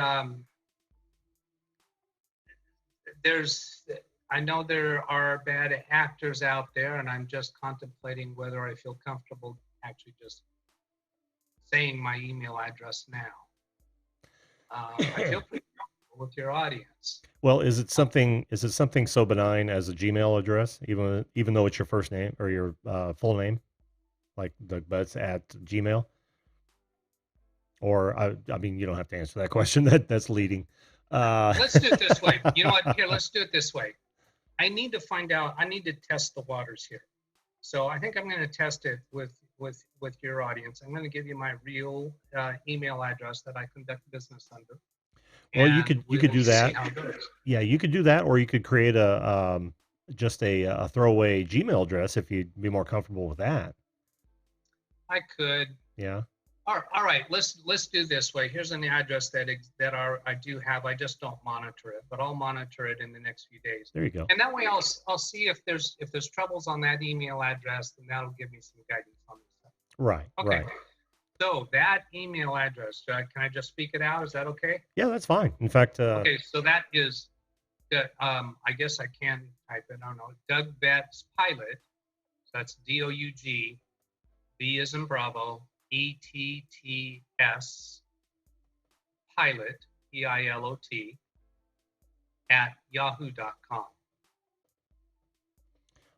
I know there are bad actors out there, and I'm just contemplating whether I feel comfortable actually just saying my email address now. I feel pretty comfortable with your audience. Well, is it something so benign as a Gmail address, even though it's your first name or your full name, like Doug Betts at Gmail? Or I mean, you don't have to answer that question. That's leading. Let's do it this way. You know what? Here, let's do it this way. I need to find out. I need to test the waters here. So I think I'm going to test it with your audience. I'm going to give you my real email address that I conduct business under. Well, you and could we you could will do see that. how it goes. Yeah, you could do that, or you could create just a throwaway Gmail address if you'd be more comfortable with that. I could. Yeah. All right. Let's do this way. Here's an address I do have. I just don't monitor it, but I'll monitor it in the next few days. There you go. And that way, I'll see if there's troubles on that email address, then that'll give me some guidance on this stuff. Right. Okay. Right. So that email address, can I just speak it out? Is that okay? Yeah, that's fine. In fact, Okay. So that is, I guess I can type it. I don't know. Doug Betts Pilot. So that's DOUG. B as in Bravo. ETTS Pilot, PILOT, at yahoo.com.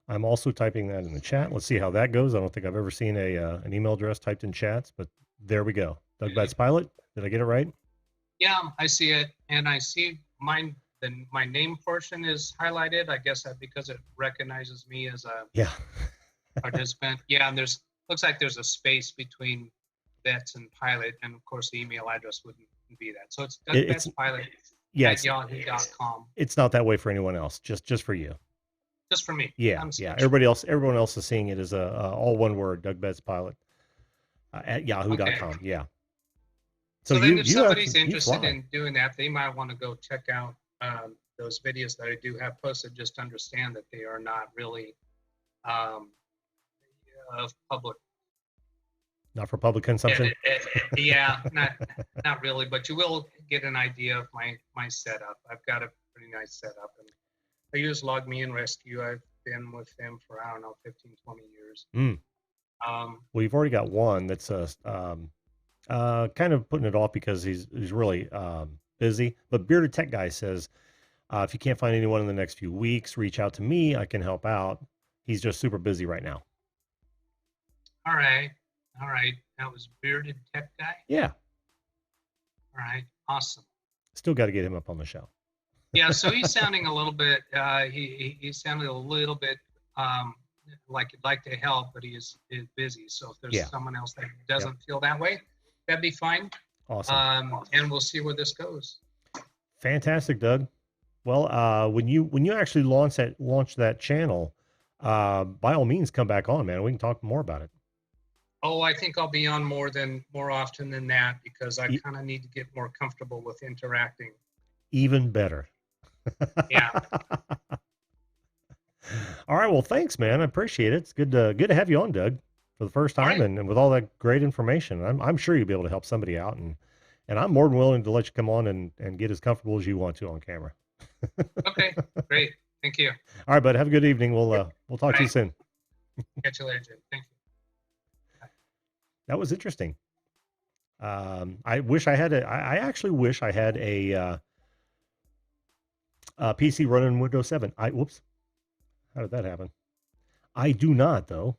I'm also typing that in the chat. Let's see how that goes. I don't think I've ever seen an email address typed in chats, but there we go. Doug Betts Pilot. Did I get it right? Yeah, I see it, and I see mine. My name portion is highlighted. I guess that because it recognizes me as a participant. Yeah, and looks like there's a space between Betts and Pilot, and of course the email address wouldn't be that. So it's Doug Betts Pilot at yahoo.com. It's not that way for anyone else. Just for you. Just for me. Yeah, yeah. Everyone else is seeing it as all one word. Doug Betts Pilot at yahoo.com. Okay. Yeah. So then, if somebody's interested in doing that, they might want to go check out those videos that I do have posted. Just to understand that they are not really of public. Not for public consumption. Yeah, not really. But you will get an idea of my setup. I've got a pretty nice setup, and I use Log Me and Rescue. I've been with them for, I don't know, 15, 20 years. Well, you've already got one that's kind of putting it off because he's really busy. But Bearded Tech Guy says, if you can't find anyone in the next few weeks, reach out to me. I can help out. He's just super busy right now. All right. That was Bearded Tech Guy? Yeah. All right. Awesome. Still got to get him up on the show. Yeah, so he's sounding a little bit, he sounded a little bit like he'd like to help, but he is busy. So if there's someone else that doesn't feel that way, that'd be fine. Awesome. And we'll see where this goes. Fantastic, Doug. Well, when you actually launch that channel, by all means, come back on, man. We can talk more about it. Oh, I think I'll be on more often than that because I kind of need to get more comfortable with interacting. Even better. Yeah. All right. Well, thanks, man. I appreciate it. It's good to have you on, Doug, for the first time, and with all that great information. I'm sure you'll be able to help somebody out, and I'm more than willing to let you come on and get as comfortable as you want to on camera. Okay, great. Thank you. All right, bud. Have a good evening. We'll talk to you soon. Catch you later, Jim. Thank you. Bye. That was interesting. I actually wish I had a PC running Windows 7. Whoops. How did that happen? I do not, though.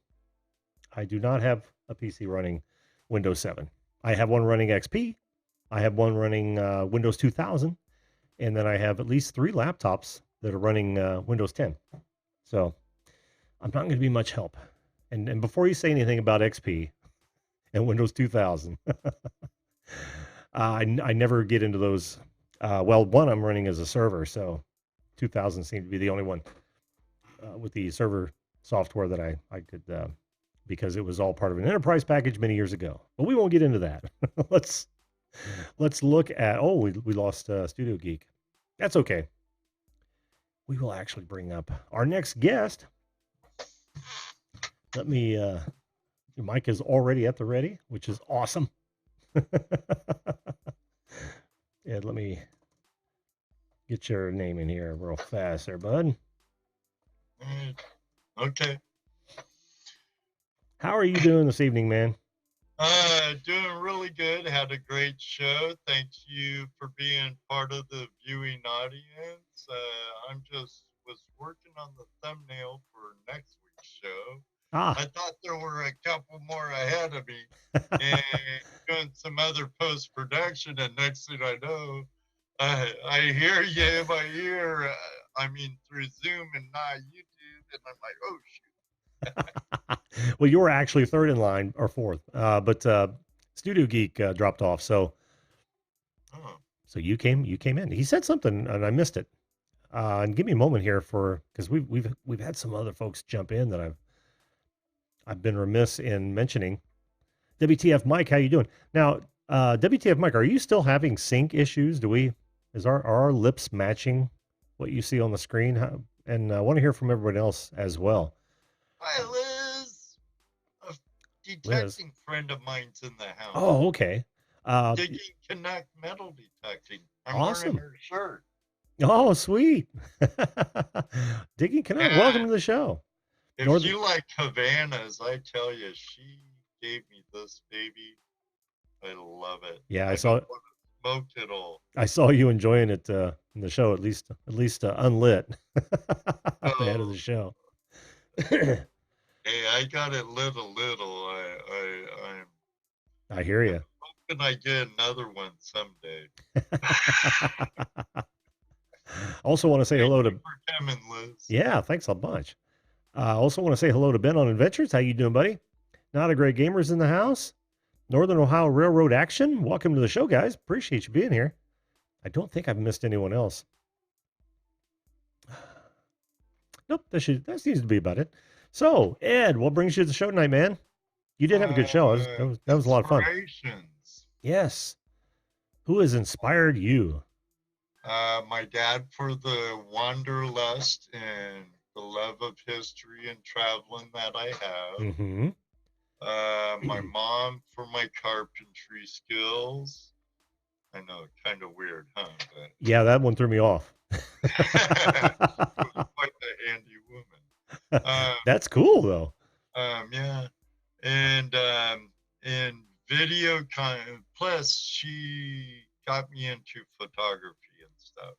I do not have a PC running Windows 7. I have one running XP. I have one running Windows 2000. And then I have at least 3 laptops that are running Windows 10. So I'm not going to be much help. And before you say anything about XP and Windows 2000, I never get into those. One I'm running as a server, so 2000 seemed to be the only one with the server software that I could, because it was all part of an enterprise package many years ago. But we won't get into that. Let's look at, we lost Studio Geek. That's okay. We will actually bring up our next guest. Let me, your mic is already at the ready, which is awesome. Yeah, let me get your name in here real fast there, bud. Okay. How are you doing this evening, man? Doing really good. Had a great show. Thank you for being part of the viewing audience. I'm just was working on the thumbnail for next week's show. I thought there were a couple more ahead of me and doing some other post-production, and next thing I know, I hear you in my ear, through Zoom and not YouTube, and I'm like, oh, shoot. Well, you were actually third in line, or fourth, but Studio Geek dropped off, so So you came in. He said something and I missed it. And give me a moment here because we've had some other folks jump in that I've been remiss in mentioning. WTF Mike, how you doing? Now, WTF Mike, are you still having sync issues? Are our lips matching what you see on the screen? And I want to hear from everyone else as well. Hi, Liz. A detecting friend of mine's in the house. Oh, okay. Digging Connect Metal Detecting. I'm awesome. wearing her shirt. Oh, sweet. Digging Connect, welcome to the show. If you like Havanas, I tell you, she gave me this baby. I love it. Yeah, I don't want to smoke it all. I saw you enjoying it in the show, at least unlit ahead of the show. Hey, I got it lit a little. I hear you. Hoping I get another one someday. Also want to say hello to. Thank you for coming, Liz. Yeah, thanks a bunch. I also want to say hello to Ben on Adventures. How you doing, buddy? Not a Great Gamers in the house. Northern Ohio Railroad Action. Welcome to the show, guys. Appreciate you being here. I don't think I've missed anyone else. Nope, that seems to be about it. So, Ed, what brings you to the show tonight, man? You did have a good show. That was a lot of fun. Yes. Who has inspired you? My dad for the wanderlust and the love of history and traveling that I have. Mm-hmm. My mom for my carpentry skills. I know, kind of weird, huh? But... yeah, that one threw me off. Quite a handy woman. That's cool, though. Yeah, and video plus she got me into photography and stuff,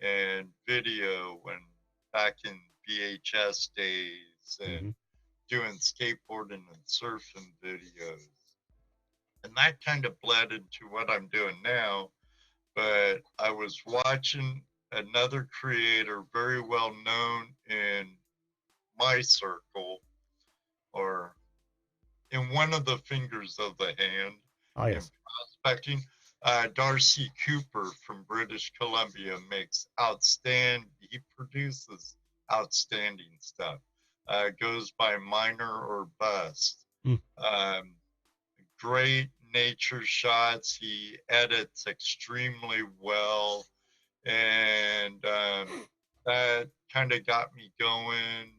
and video when back in VHS days, and doing skateboarding and surfing videos. And that kind of bled into what I'm doing now. But I was watching another creator very well known in my circle, or in one of the fingers of the hand, in prospecting. Darcy Cooper from British Columbia he produces outstanding stuff. Goes by Minor or Bust. Great nature shots. He edits extremely well. And that kind of got me going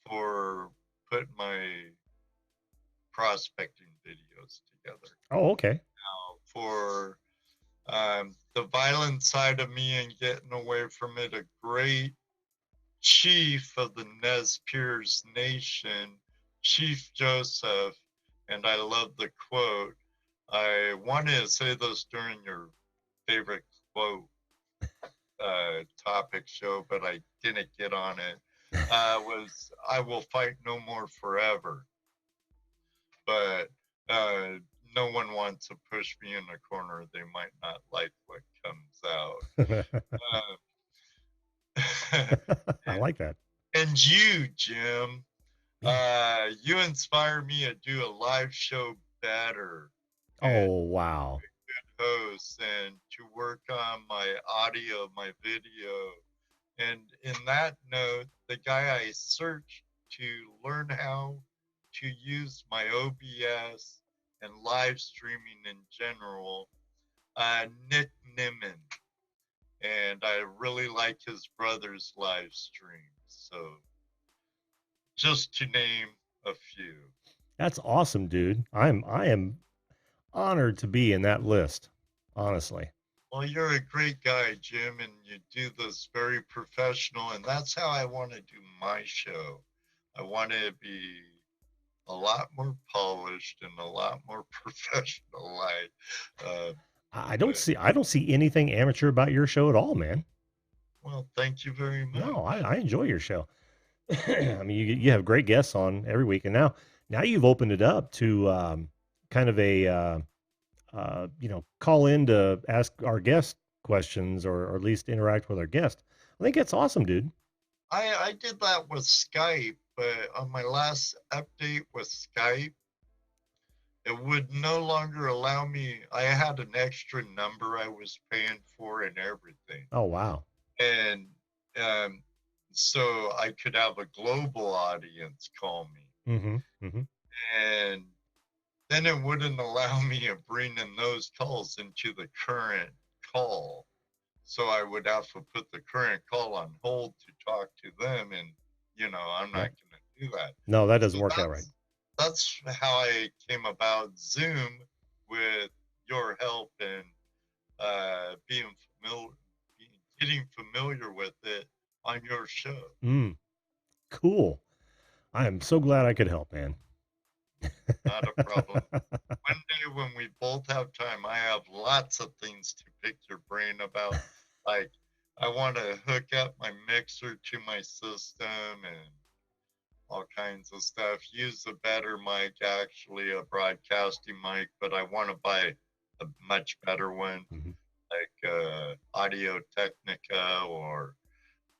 for putting my prospecting videos together. Oh, okay. Now, for the violent side of me and getting away from it, a great chief of the Nez Perce Nation, Chief Joseph, and I love the quote. I wanted to say this during your favorite quote topic show, but I didn't get on it. Was I will fight no more forever. But no one wants to push me in a corner. They might not like what comes out. I like that. And you, Jim, you inspire me to do a live show better. Oh, wow. Good host, and to work on my audio, my video. And in that note, the guy I searched to learn how to use my OBS and live streaming in general, Nick Nimmin. And I really like his brother's live streams. So just to name a few. That's awesome, dude. I am honored to be in that list, honestly. Well, you're a great guy, Jim, and you do this very professional, and that's how I want to do my show. I want to be a lot more polished and a lot more professional. I don't see anything amateur about your show at all, man. Well, thank you very much. No, I enjoy your show. I mean, you have great guests on every week, and now you've opened it up to kind of a call in to ask our guest questions or at least interact with our guest. I think that's awesome, dude. I did that with Skype, but on my last update with Skype, it would no longer allow me. I had an extra number I was paying for and everything. Oh, wow. And um, so I could have a global audience call me. Mm-hmm. Mm-hmm. And then it wouldn't allow me to bring in those calls into the current call. So I would have to put the current call on hold to talk to them. And, I'm not Yep. going to do that. No, that doesn't So work out right. that's how I came about Zoom with your help and getting familiar with it on your show. Cool. I am so glad I could help, man. Not a problem. One day when we both have time, I have lots of things to pick your brain about. Like, I want to hook up my mixer to my system and all kinds of stuff. Use a better mic, actually, a broadcasting mic, but I want to buy a much better one, Mhm. like Audio Technica or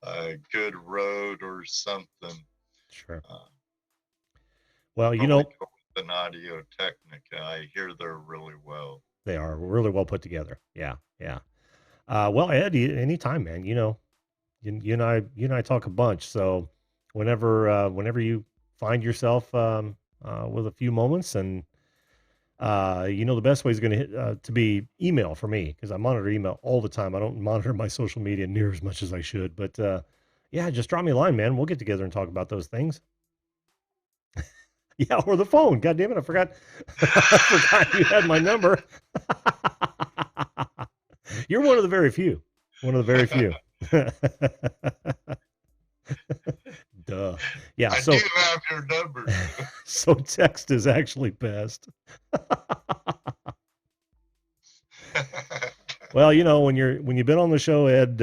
a good Rode or something. Sure. Uh, Well, probably go with an Audio Technica. I hear they're really well. they are really well put together. Yeah, yeah. Well, Ed, anytime, man. You and I talk a bunch. So whenever you find yourself with a few moments, and the best way is going to be email for me, because I monitor email all the time. I don't monitor my social media near as much as I should, but yeah, just drop me a line, man. We'll get together and talk about those things. Yeah, or the phone. God damn it, I forgot. I forgot you had my number. You're one of the very few. One of the very few. Duh. Yeah. I So do have your number. so text is actually best. Well, when you've been on the show, Ed,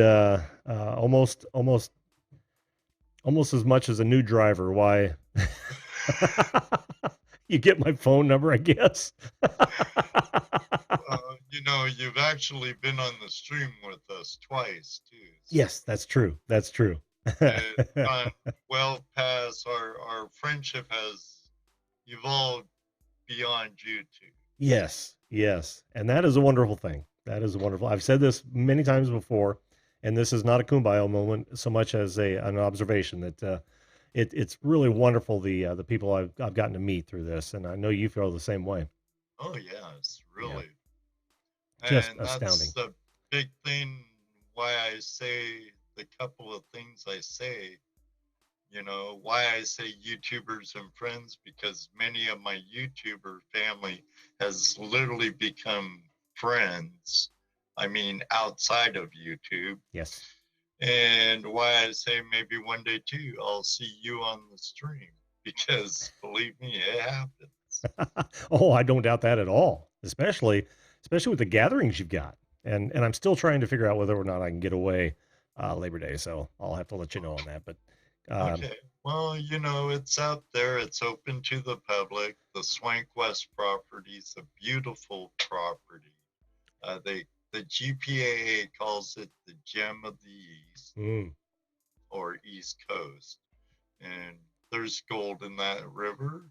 almost as much as a new driver, why you get my phone number, I guess. You've actually been on the stream with us twice too. So Yes, that's true. That's true. it's gone well past our friendship has evolved beyond YouTube. Yes, yes. And that is a wonderful thing. That is wonderful. I've said this many times before, and this is not a kumbaya moment so much as an observation that it's really wonderful the people I've gotten to meet through this, and I know you feel the same way. Oh yeah, it's really Just and astounding. that's the big thing why I say the couple of things I say. Why I say YouTubers and friends, because many of my YouTuber family has literally become friends. I mean, outside of YouTube. Yes. And why I say maybe one day too, I'll see you on the stream, because believe me, it happens. Oh, I don't doubt that at all. Especially with the gatherings you've got. And I'm still trying to figure out whether or not I can get away Labor Day, so I'll have to let you know on that. But Okay. Well, it's out there. It's open to the public. The Swank West property is a beautiful property. The GPAA calls it the Gem of the East or East Coast. And there's gold in that river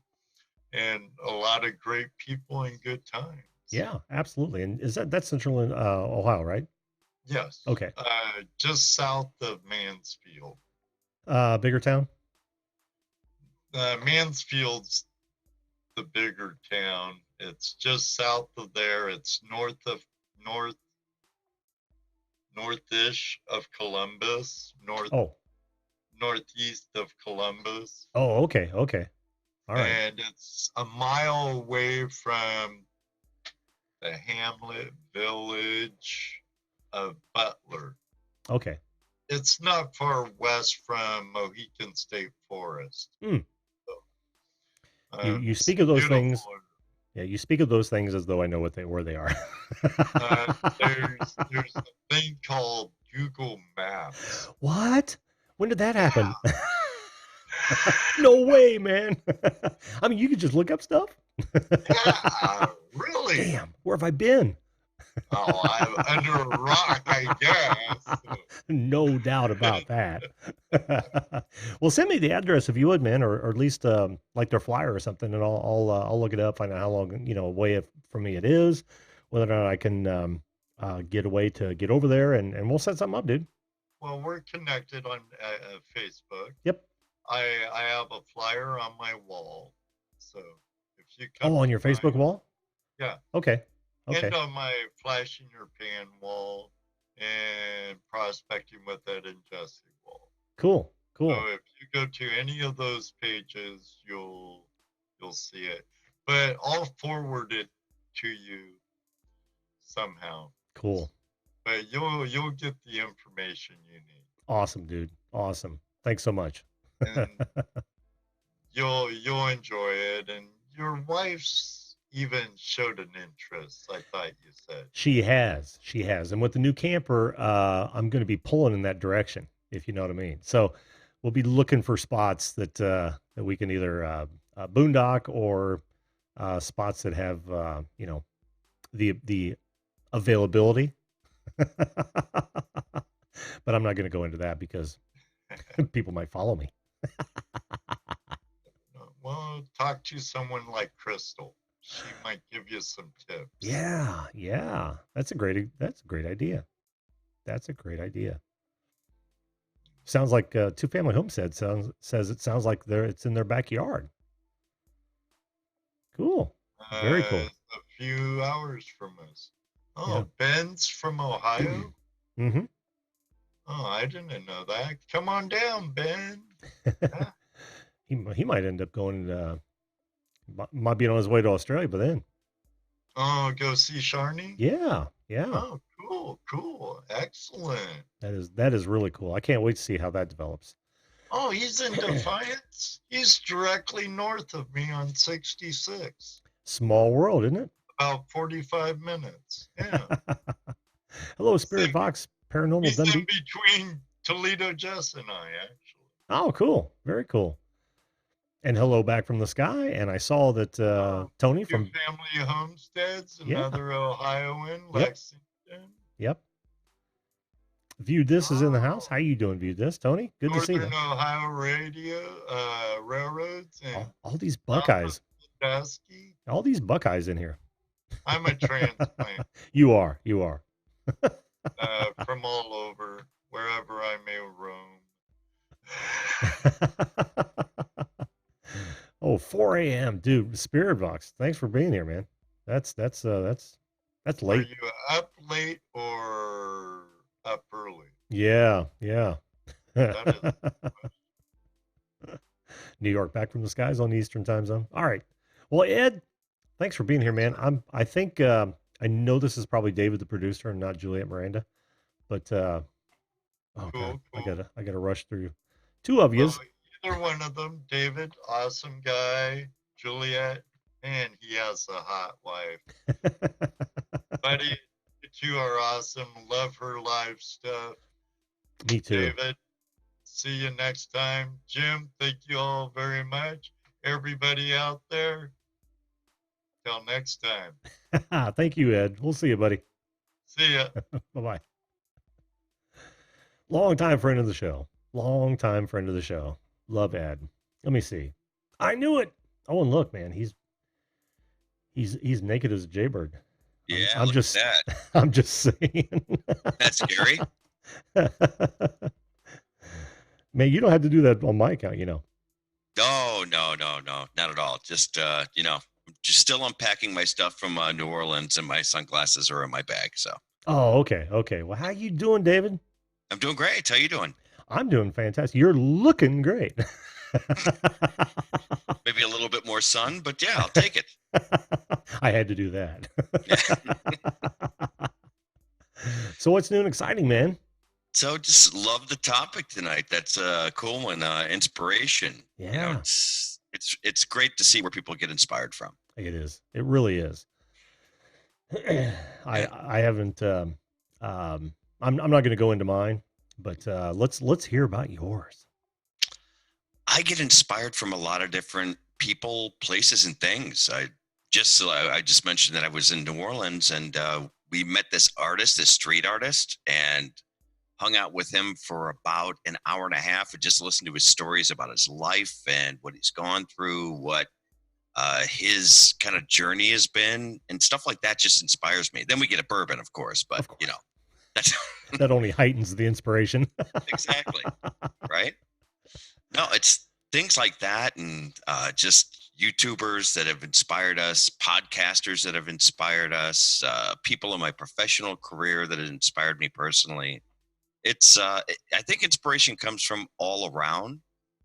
and a lot of great people and good times. Yeah, absolutely. And that's central in Ohio, right? Yes. Okay. Just south of Mansfield. Bigger town? Mansfield's the bigger town. It's just south of there. It's northish of Columbus, northeast of Columbus. Oh, okay. Okay. All right. And it's a mile away from the hamlet village of Butler. Okay. It's not far west from Mohican State Forest. So, you speak of those things. Yeah, you speak of those things as though I know where they are. There's a thing called Google Maps. What? When did that happen? No way, man. I mean, you could just look up stuff. Yeah, really? Damn, where have I been? Oh, I'm under a rock, I guess. No doubt about that. Well, send me the address if you would, man, or at least like their flyer or something, and I'll look it up, find out how long away from me it is, whether or not I can get away to get over there, and we'll set something up, dude. Well, we're connected on Facebook. Yep. I have a flyer on my wall, so if you Oh, come on to your Facebook mine, wall? yeah, Okay. and Okay. on my flash in your pan wall and prospecting with Ed and Jesse wall. Cool. So Cool. if you go to any of those pages, you'll see it. But I'll forward it to you somehow. Cool. But you'll get the information you need. Awesome, dude. Awesome. Thanks so much. And you'll enjoy it. And your wife's even showed an interest, I thought you said. She has. She has. And with the new camper, I'm going to be pulling in that direction, if you know what I mean. So we'll be looking for spots that we can either boondock or spots that have the availability. But I'm not going to go into that because people might follow me. Well, talk to someone like Crystal. She might give you some tips. Yeah, yeah. That's a great idea. That's a great idea. Sounds like Two Family Homestead says it sounds like it's in their backyard. Cool. Very cool. It's a few hours from us. Oh, Yeah. Ben's from Ohio? Mm-hmm. Oh, I didn't know that. Come on down, Ben. Yeah. He might end up going might be on his way to Australia, but then. Oh, go see Sharni? Yeah, yeah. Oh, cool. Excellent. That is really cool. I can't wait to see how that develops. Oh, he's in Defiance? He's directly north of me on 66. Small world, isn't it? About 45 minutes. Yeah. Hello, Spirit Vox Paranormal He's in Dundee. between Toledo, Jess, and I, actually. Oh, cool. Very cool. And hello back from the sky. And I saw that Tony Two from Family Homesteads, Yeah. another Ohioan, Yep. Lexington. Yep. Viewed This is in the house. How you doing, Viewed This, Tony? Good to see you. Northern Ohio Radio, Railroads, and All these Buckeyes. Dusky. All these Buckeyes in here. I'm a transplant You are. from all over, wherever I may roam. Oh, 4 a.m. Dude, Spirit Box. Thanks for being here, man. That's Are late. you up late or up early? Yeah. That is New York back from the skies on the Eastern time zone. All right. Well, Ed, thanks for being here, man. I think I know this is probably David the producer and not Juliet Miranda, but oh cool. God, I gotta rush through two of yous. Well, either one of them, David, awesome guy. Juliet, man, he has a hot wife. Buddy, you two are awesome. Love her live stuff. Me too. David, see you next time. Jim, thank you all very much. Everybody out there, till next time. Thank you, Ed. We'll see you, buddy. See ya. Bye-bye. Long-time friend of the show. Long-time friend of the show. Love Ed. Let me see. I knew it. Oh, and look, man, he's naked as a jaybird. Yeah, I'm look just at that. I'm just saying. That's scary. Man, you don't have to do that on my account, you know. No, not at all. Just just still unpacking my stuff from New Orleans, and my sunglasses are in my bag. So. Oh, okay. Well, how you doing, David? I'm doing great. How you doing? I'm doing fantastic. You're looking great. Maybe a little bit more sun, but yeah, I'll take it. I had to do that. So what's new and exciting, man? So just love the topic tonight. That's a cool one. Inspiration. Yeah. It's great to see where people get inspired from. It is. It really is. I haven't. I'm not going to go into mine, but let's hear about yours. I get inspired from a lot of different people, places, and things. I just mentioned that I was in New Orleans, and we met this artist, this street artist, and hung out with him for about an hour and a half and just listened to his stories about his life and what he's gone through, what his kind of journey has been, and stuff like that just inspires me. Then we get a bourbon, of course, but you know, that's That only heightens the inspiration. exactly right. No, it's things like that, and just YouTubers that have inspired us, podcasters that have inspired us, people in my professional career that have inspired me personally. It's I think inspiration comes from all around,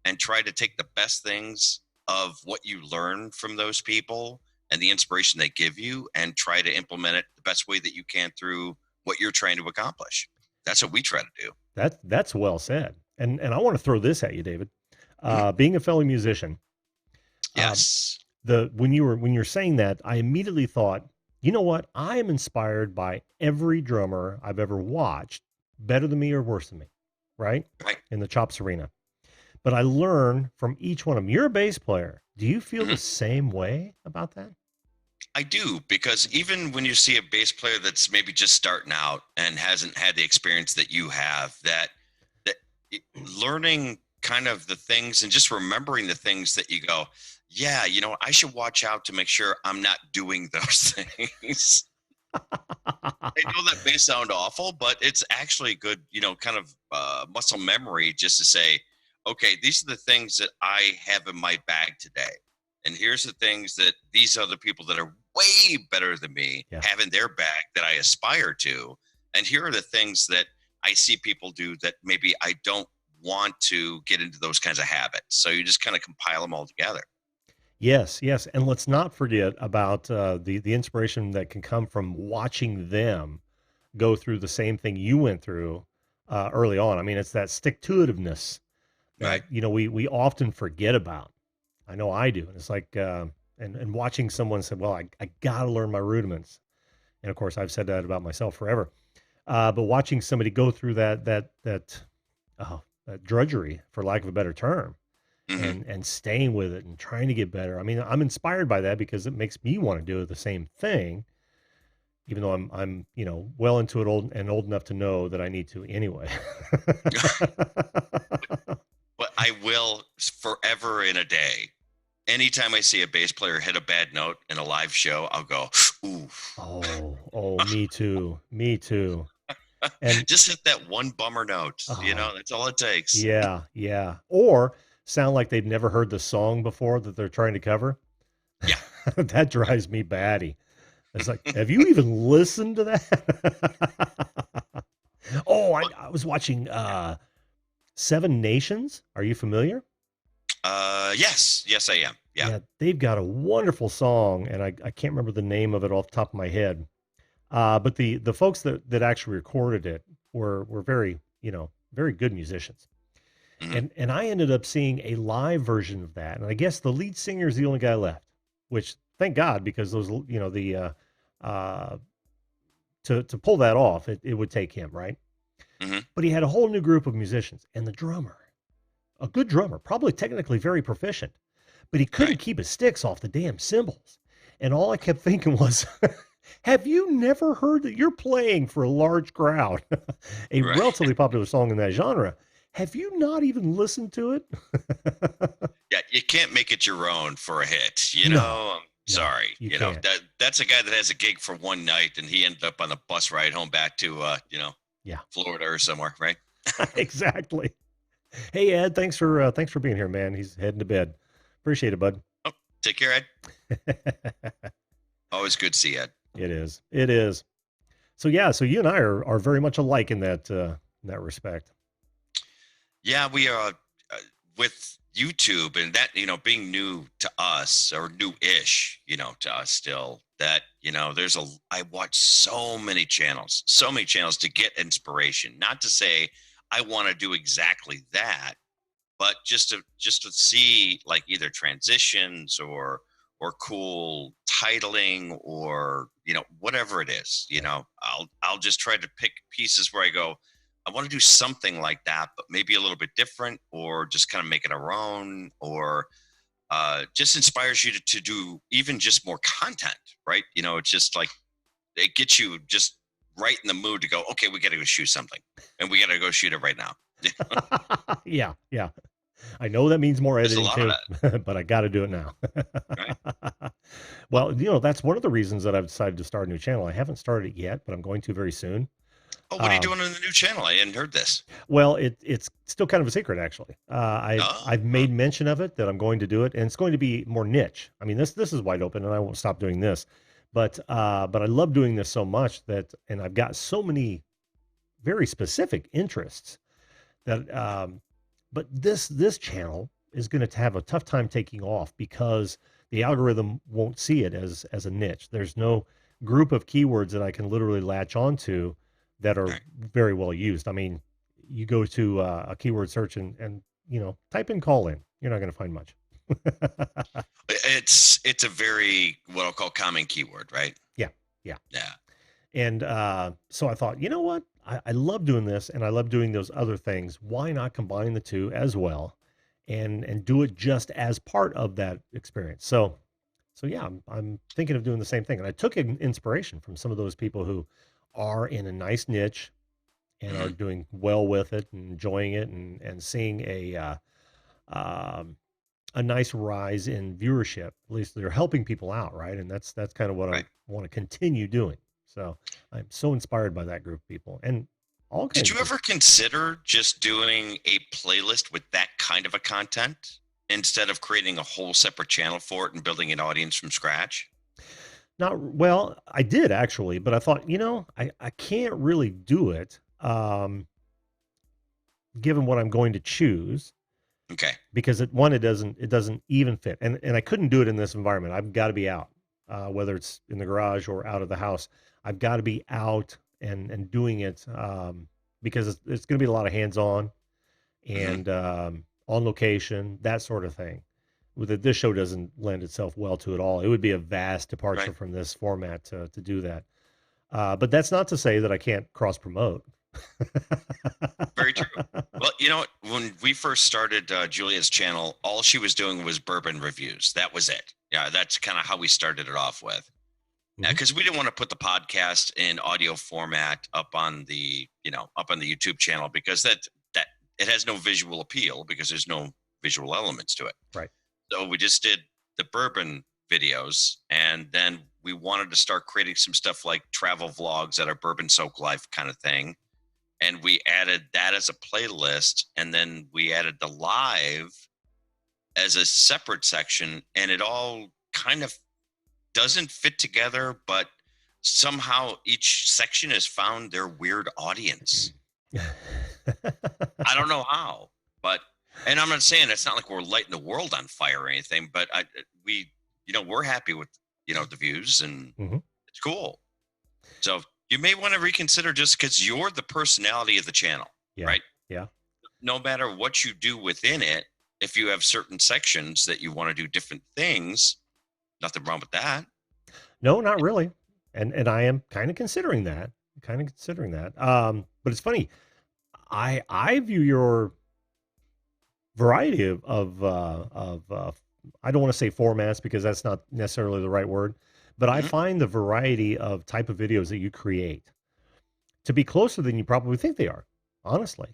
and try to take the best things of what you learn from those people and the inspiration they give you, and try to implement it the best way that you can through what you're trying to accomplish. That's what we try to do. That's well said. And I want to throw this at you, David. Mhm. Being a fellow musician, Yes. when you're saying that, I immediately thought, you know what? I am inspired by every drummer I've ever watched, better than me or worse than me, right? Right. In the chops arena. But I learn from each one of them. You're a bass player. Do you feel the Mhm. same way about that? I do, because even when you see a bass player that's maybe just starting out and hasn't had the experience that you have, that learning kind of the things and just remembering the things that you go, yeah, you know, I should watch out to make sure I'm not doing those things. I know that may sound awful, but it's actually good, you know, kind of muscle memory, just to say, okay, these are the things that I have in my bag today. And here's the things that these other people that are way better than me Yeah. have in their bag that I aspire to. And here are the things that I see people do that maybe I don't want to get into those kinds of habits. So you just kind of compile them all together. Yes, yes, and let's not forget about the inspiration that can come from watching them go through the same thing you went through early on. I mean, it's that stick to itiveness Right. that we often forget about. I know I do. And it's like and watching someone say, "Well, I got to learn my rudiments," and of course, I've said that about myself forever. But watching somebody go through that drudgery, for lack of a better term, Hmm. and staying with it and trying to get better. I mean, I'm inspired by that because it makes me want to do the same thing, even though I'm well into it old enough to know that I need to anyway. But I will forever in a day. Anytime I see a bass player hit a bad note in a live show, I'll go, ooh, Oh, me too. Me too. And just hit that one bummer note. You oh, know, that's all it takes. yeah, yeah. Or sound like they've never heard the song before that they're trying to cover. Yeah. That drives me batty. It's like, have you even listened to that? Oh, Well, I was watching Seven Nations. Are you familiar? yes, yes, I am. Yeah. Yeah, they've got a wonderful song, and I can't remember the name of it off the top of my head. But the folks that actually recorded it were very, very good musicians. Hmm. And I ended up seeing a live version of that. And I guess the lead singer is the only guy left, which thank God, because those, uh, to pull that off, it would take him, right? Hmm. But he had a whole new group of musicians, and the drummer, a good drummer, probably technically very proficient, but he couldn't Right. keep his sticks off the damn cymbals. And all I kept thinking was, have you never heard that you're playing for a large crowd, a Right. relatively popular song in that genre? Have you not even listened to it? Yeah. You can't make it your own for a hit. You No, know, I'm no, sorry. you You know, can't. that's a guy that has a gig for one night and he ended up on the bus ride home back to, Yeah, Florida or somewhere. Right. exactly. Hey Ed, thanks for being here, man. He's heading to bed. Appreciate it, bud. Oh, take care, Ed. Always good to see you, Ed. It is. It is. So yeah, so you and I are very much alike in that respect. Yeah, we are with YouTube and that, being new to us or new-ish, to us still. That, I watch so many channels to get inspiration. Not to say I want to do exactly that, but just to see like either transitions or cool titling or whatever it is. Yeah. I'll just try to pick pieces where I go, I want to do something like that but maybe a little bit different, or just kind of make it our own, or just inspires you to do even just more content, right? It's just like it gets you just right in the mood to go, okay, we got to go shoot something, and we got to go shoot it right now. Yeah. I know that means more There's a editing lot of too, but I got to do it now. Right. Well, that's one of the reasons that I've decided to start a new channel. I haven't started it yet, but I'm going to very soon. Oh, what are you doing on the new channel? I hadn't heard this. Well, it's still kind of a secret, actually. I've made mention of it that I'm going to do it, and it's going to be more niche. I mean, this is wide open, and I won't stop doing this. But I love doing this so much and I've got so many very specific interests that. But this channel is going to have a tough time taking off because the algorithm won't see it as a niche. There's no group of keywords that I can literally latch onto that are very well used. I mean, you go to a keyword search and type in call in, you're not going to find much. It's a very what I'll call common keyword, right? Yeah. And So I thought, you know what? I love doing this and I love doing those other things. Why not combine the two as well and do it just as part of that experience? So yeah, I'm thinking of doing the same thing. And I took inspiration from some of those people who are in a nice niche and are doing well with it and enjoying it and seeing a nice rise in viewership. At least they're helping people out, right? And that's kind of what I want to continue doing. So I'm so inspired by that group of people. And all kinds did you ever consider just doing a playlist with that kind of a content instead of creating a whole separate channel for it and building an audience from scratch? Well, I did actually, but I thought, I can't really do it given what I'm going to choose. Okay. Because it doesn't even fit. And I couldn't do it in this environment. I've got to be out, whether it's in the garage or out of the house. I've got to be out and doing it because it's going to be a lot of hands-on and on location, that sort of thing. This show doesn't lend itself well to it all. It would be a vast departure from this format to do that. But that's not to say that I can't cross-promote. Very true. Well, when we first started Julia's channel, all she was doing was bourbon reviews. That was it. Yeah, that's kind of how we started it off with. Because we didn't want to put the podcast in audio format up on the YouTube channel because that it has no visual appeal because there's no visual elements to it. Right. So we just did the bourbon videos, and then we wanted to start creating some stuff like travel vlogs that are bourbon soak life kind of thing. And we added that as a playlist, and then we added the live as a separate section, and it all kind of doesn't fit together, but somehow each section has found their weird audience. I don't know how, and I'm not saying it's not like we're lighting the world on fire or anything, but we're happy with, the views and it's cool. So you may want to reconsider just because you're the personality of the channel, right? Yeah. No matter what you do within it, if you have certain sections that you want to do different things, nothing wrong with that. No, not really. And I am kind of considering that. But it's funny. I view your variety of I don't want to say formats because that's not necessarily the right word, but I find the variety of type of videos that you create to be closer than you probably think they are, honestly.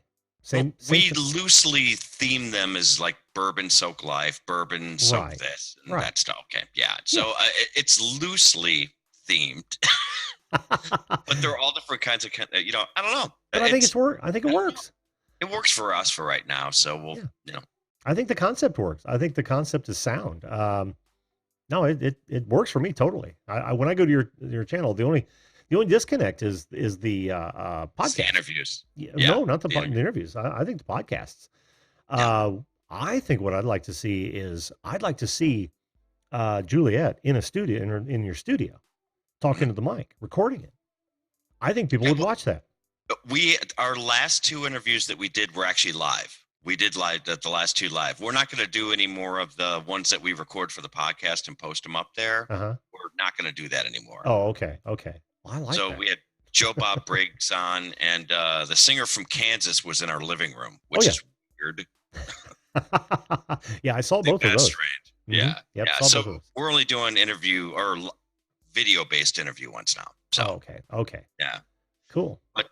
We loosely theme them as like bourbon soak life, bourbon soak this and that stuff. Okay. Yeah. So it's loosely themed, but they're all different kinds of, I don't know. But I think it works. It works for us for right now. So we'll, I think the concept works. I think the concept is sound. No, it works for me totally. When I go to your channel, the only disconnect is the podcast. The interviews. No, not the interviews. I think the podcasts. I think what I'd like to see is Juliet in a studio in your studio, talking to the mic, recording it. I think people would watch that. Our last two interviews that we did were actually live. We did the last two live. We're not going to do any more of the ones that we record for the podcast and post them up there. We're not going to do that anymore. Oh, okay. Well, I like so that. We had Joe Bob Briggs on, and the singer from Kansas was in our living room, which is weird. Yeah, I saw both of those. Strange. Yeah. Yep, So we're only doing interview or video-based interview ones now. So Okay. yeah, Cool. but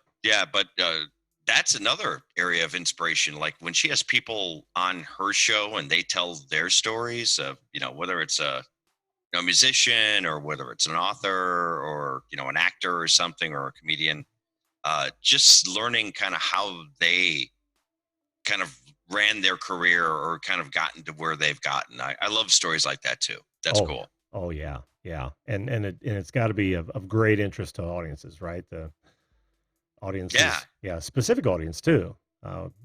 that's another area of inspiration. Like when she has people on her show and they tell their stories of, whether it's a musician or whether it's an author or, an actor or something or a comedian, just learning kind of how they kind of ran their career or kind of gotten to where they've gotten. I love stories like that too. That's cool. Oh yeah. And it's got to be of great interest to audiences, right? The audiences, specific audience too,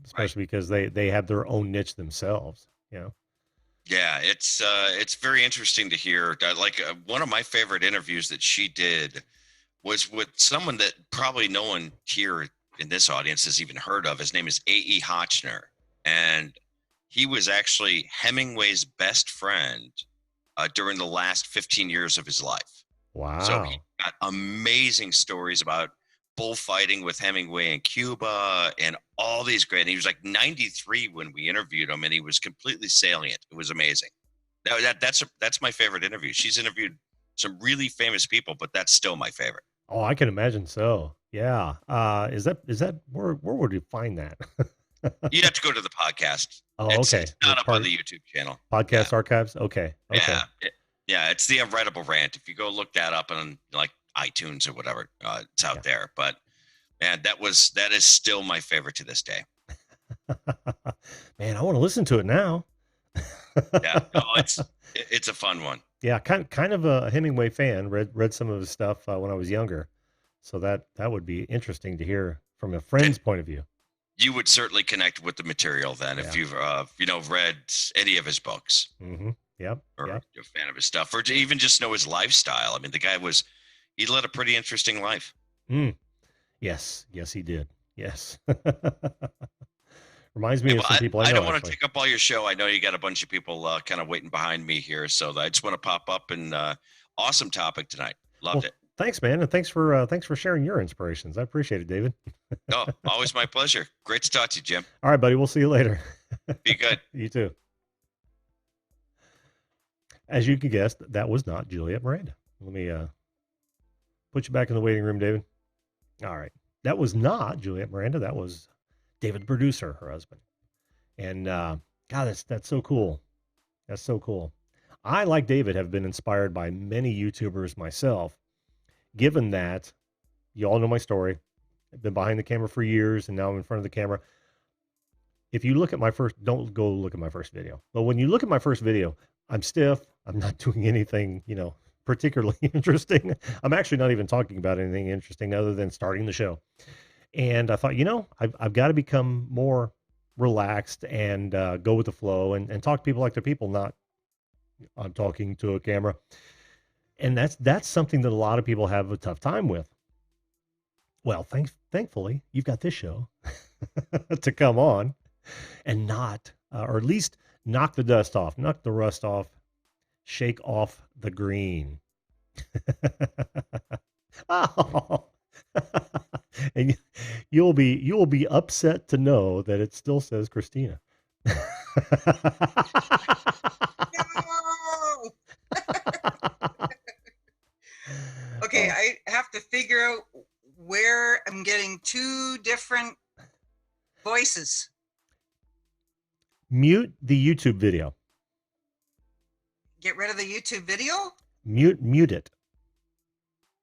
especially because they have their own niche themselves. Yeah, it's very interesting to hear. Like one of my favorite interviews that she did was with someone that probably no one here in this audience has even heard of. His name is A.E. Hotchner, and he was actually Hemingway's best friend during the last 15 years of his life. Wow. So he got amazing stories about bullfighting with Hemingway in Cuba and all these great. And he was like 93 when we interviewed him, and he was completely salient. It was amazing. That's my favorite interview. She's interviewed some really famous people, but that's still my favorite. Oh, I can imagine so. Yeah. Is that where would you find that? You'd have to go to the podcast. Oh, It's okay. not up on the YouTube channel. Podcast archives. Okay. Yeah. It's the Unreadable Rant. If you go look that up on like iTunes or whatever, it's out there. But man, that is still my favorite to this day. Man, I want to listen to it now. Yeah, no, it's a fun one. Yeah, kind of a Hemingway fan. Read some of his stuff when I was younger, so that would be interesting to hear from a friend's point of view. You would certainly connect with the material then if you've read any of his books. Mm-hmm. Yep. Or you're a fan of his stuff, or to even just know his lifestyle. I mean, the guy he led a pretty interesting life. Yes, he did. Yes. Reminds me of some people I know. I don't want to take up all your show. I know you got a bunch of people kind of waiting behind me here, so I just want to pop up and awesome topic tonight. Loved it. Thanks, man, and thanks for sharing your inspirations. I appreciate it, David. No, always my pleasure. Great to talk to you, Jim. All right, buddy. We'll see you later. Be good. You too. As you can guess, that was not Juliet Miranda. Let me put you back in the waiting room, David. All right. That was not Juliet Miranda. That was David, the producer, her husband. And God, that's so cool. That's so cool. I, like David, have been inspired by many YouTubers myself, given that you all know my story. I've been behind the camera for years, and now I'm in front of the camera. If you look at don't go look at my first video. But when you look at my first video, I'm stiff. I'm not doing anything, particularly interesting. I'm actually not even talking about anything interesting other than starting the show. And I thought, I've got to become more relaxed and go with the flow and talk to people like they're people, not I'm talking to a camera. And that's something that a lot of people have a tough time with. Well, thankfully, you've got this show to come on and not, or at least knock the dust off, knock the rust off, shake off the green. Oh. And you'll be upset to know that it still says Christina. No! Okay, I have to figure out where I'm getting two different voices. Mute the YouTube video. Get rid of the YouTube video? Mute it.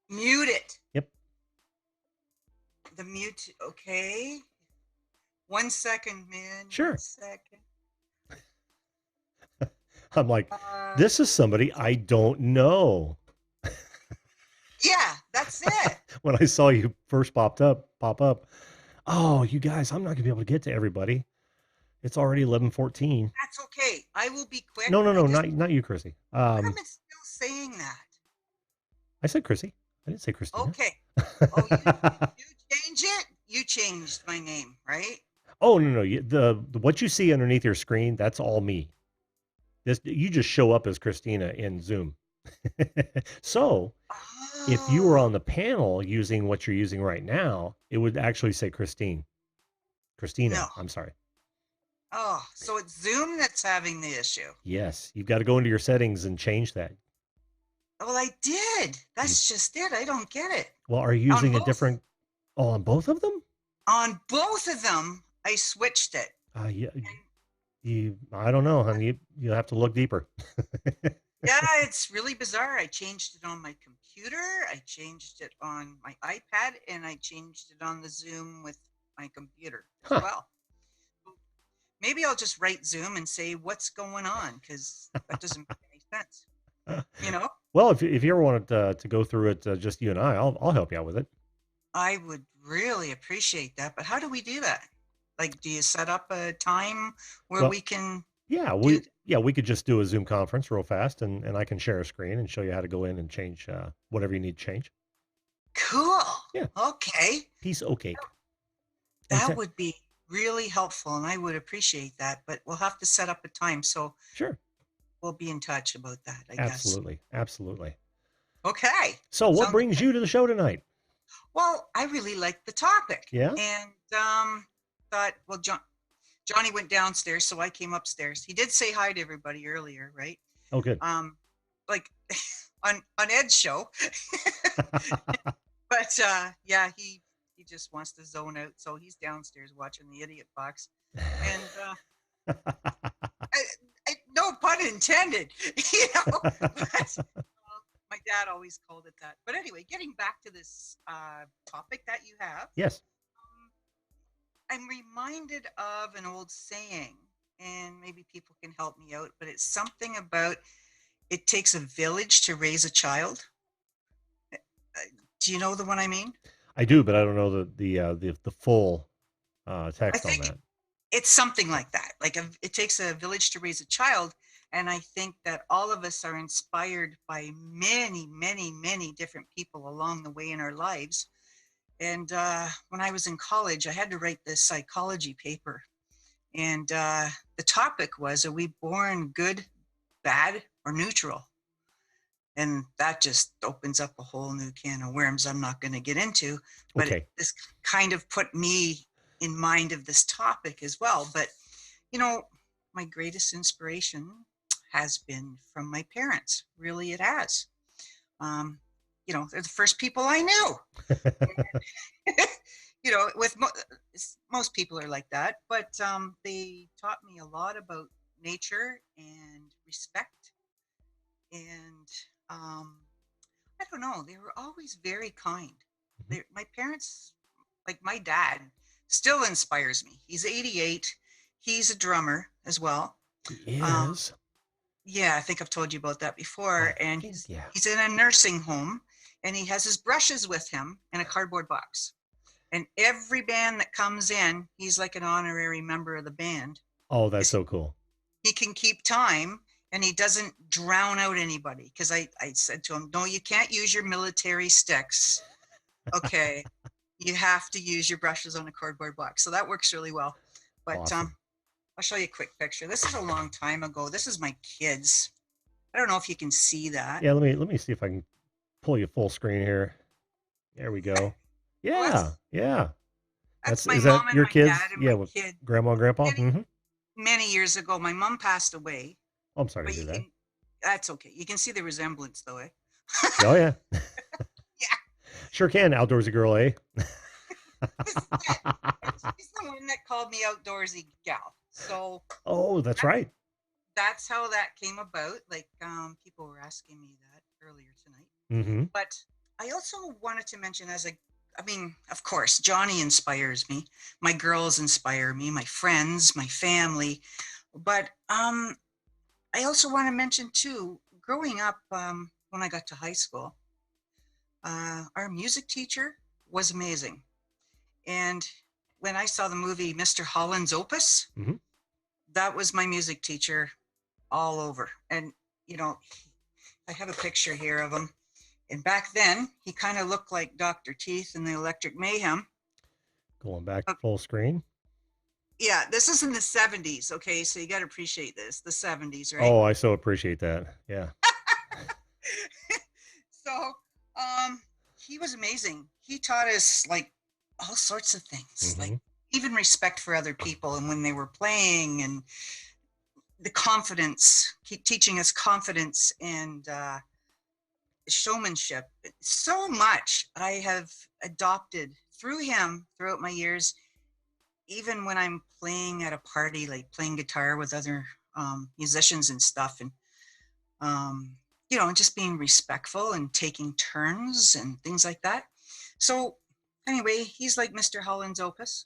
Mute it. Yep. The mute, okay. 1 second, man. Sure. 1 second. I'm like, this is somebody I don't know. Yeah, that's it. When I saw you first pop up, oh, you guys, I'm not gonna be able to get to everybody. It's already 11:14. That's okay. I will be quick. No, not you, Chrissy. I'm still saying that. I said Chrissy. I didn't say Christina. Okay. Oh, you change it? You changed my name, right? Oh no, the what you see underneath your screen, that's all me. You just show up as Christina in Zoom. So if you were on the panel using what you're using right now, it would actually say Christina. No. I'm sorry. Oh, so it's Zoom that's having the issue. Yes, you've got to go into your settings and change that. Well, I did. That's just it. I don't get it. Well, are you On using a both, different? Oh, on both of them? on both of them, I switched it. Yeah, And I don't know, honey. You have to look deeper. yeah, it's really bizarre. I changed it on my computer, I changed it on my iPad, and I changed it on the Zoom with my computer as Huh. well. Maybe I'll just write Zoom and say what's going on, because that doesn't make any sense. You know, Well, if you ever wanted to go through it, just you and I'll help you out with it. I would really appreciate that. But how do we do that? Like, do you set up a time where Well, we can yeah, do? we could just do a Zoom conference real fast, and I can share a screen and show you how to go in and change whatever you need to change. Cool. Yeah. Okay. Piece of cake. That would be really helpful, and I would appreciate that. But we'll have to set up a time, so Sure. we'll be in touch about that, I guess. Absolutely. Absolutely. Okay. So, what Sounds brings good. you to the show tonight? Well, I really liked the topic, Yeah. and thought, well, Johnny went downstairs, so I came upstairs. He did say hi to everybody earlier, right? Oh, good. Like on Ed's show, but yeah, he just wants to zone out, so he's downstairs watching the Idiot Box, and no pun intended, you know. But my dad always called it that. But anyway, getting back to this topic that you have, Yes. I'm reminded of an old saying, and maybe people can help me out, but it's something about it takes a village to raise a child. Do you know the one I mean? I do, but I don't know the full I text on think that. it's something like that. Like it takes a village to raise a child. And I think that all of us are inspired by many, many, many different people along the way in our lives. And when I was in college, I had to write this psychology paper. And the topic was, are we born good, bad, or neutral? And that just opens up a whole new can of worms I'm not going to get into. But Okay. this kind of put me in mind of this topic as well. But, you know, my greatest inspiration has been from my parents. Really, it has. You know, they're the first people I knew. You know, with most people are like that, but they taught me a lot about nature and respect. And I don't know, they were always very kind. My parents, like my dad, still inspires me. He's 88. He's a drummer as well. He is. Yeah, I think I've told you about that before. And Yeah. he's in a nursing home, and he has his brushes with him in a cardboard box. And every band that comes in, he's like an honorary member of the band. Oh, that's so cool. He can keep time, and he doesn't drown out anybody. Because I said to him, no, you can't use your military sticks. Okay, you have to use your brushes on a cardboard box. So that works really well. But Awesome. I'll show you a quick picture. This is a long time ago. This is my kids. I don't know if you can see that. Yeah, let me see if I can pull you full screen here. There we go. Yeah, yeah. That's my is mom that and your my kids? dad and Yeah, my with kid. grandma and grandpa. Many years ago, my mom passed away. Oh, I'm sorry But to hear that. that's okay. You can see the resemblance, though, eh? Oh yeah. Yeah. Sure can. Outdoorsy girl, eh? She's the one that called me outdoorsy gal. So. Oh, that's right. That's how that came about. Like people were asking me that earlier tonight. Mm-hmm. But I also wanted to mention I mean, of course, Johnny inspires me. My girls inspire me, my friends, my family. But I also want to mention too, growing up when I got to high school, our music teacher was amazing. And when I saw the movie Mr. Holland's Opus, that was my music teacher all over. And, you know, I have a picture here of him. And back then, he kind of looked like Dr. Teeth in the Electric Mayhem. Going back to full screen. Yeah, this is in the 70s. Okay, so you got to appreciate this. The 70s, right? Oh, I so appreciate that. Yeah. So, he was amazing. He taught us like all sorts of things, like even respect for other people, and when they were playing, and the confidence, keep teaching us confidence and showmanship. So much I have adopted through him throughout my years, even when I'm playing at a party, like playing guitar with other musicians and stuff, and just being respectful and taking turns and things like that. So anyway, he's like Mr. Holland's opus,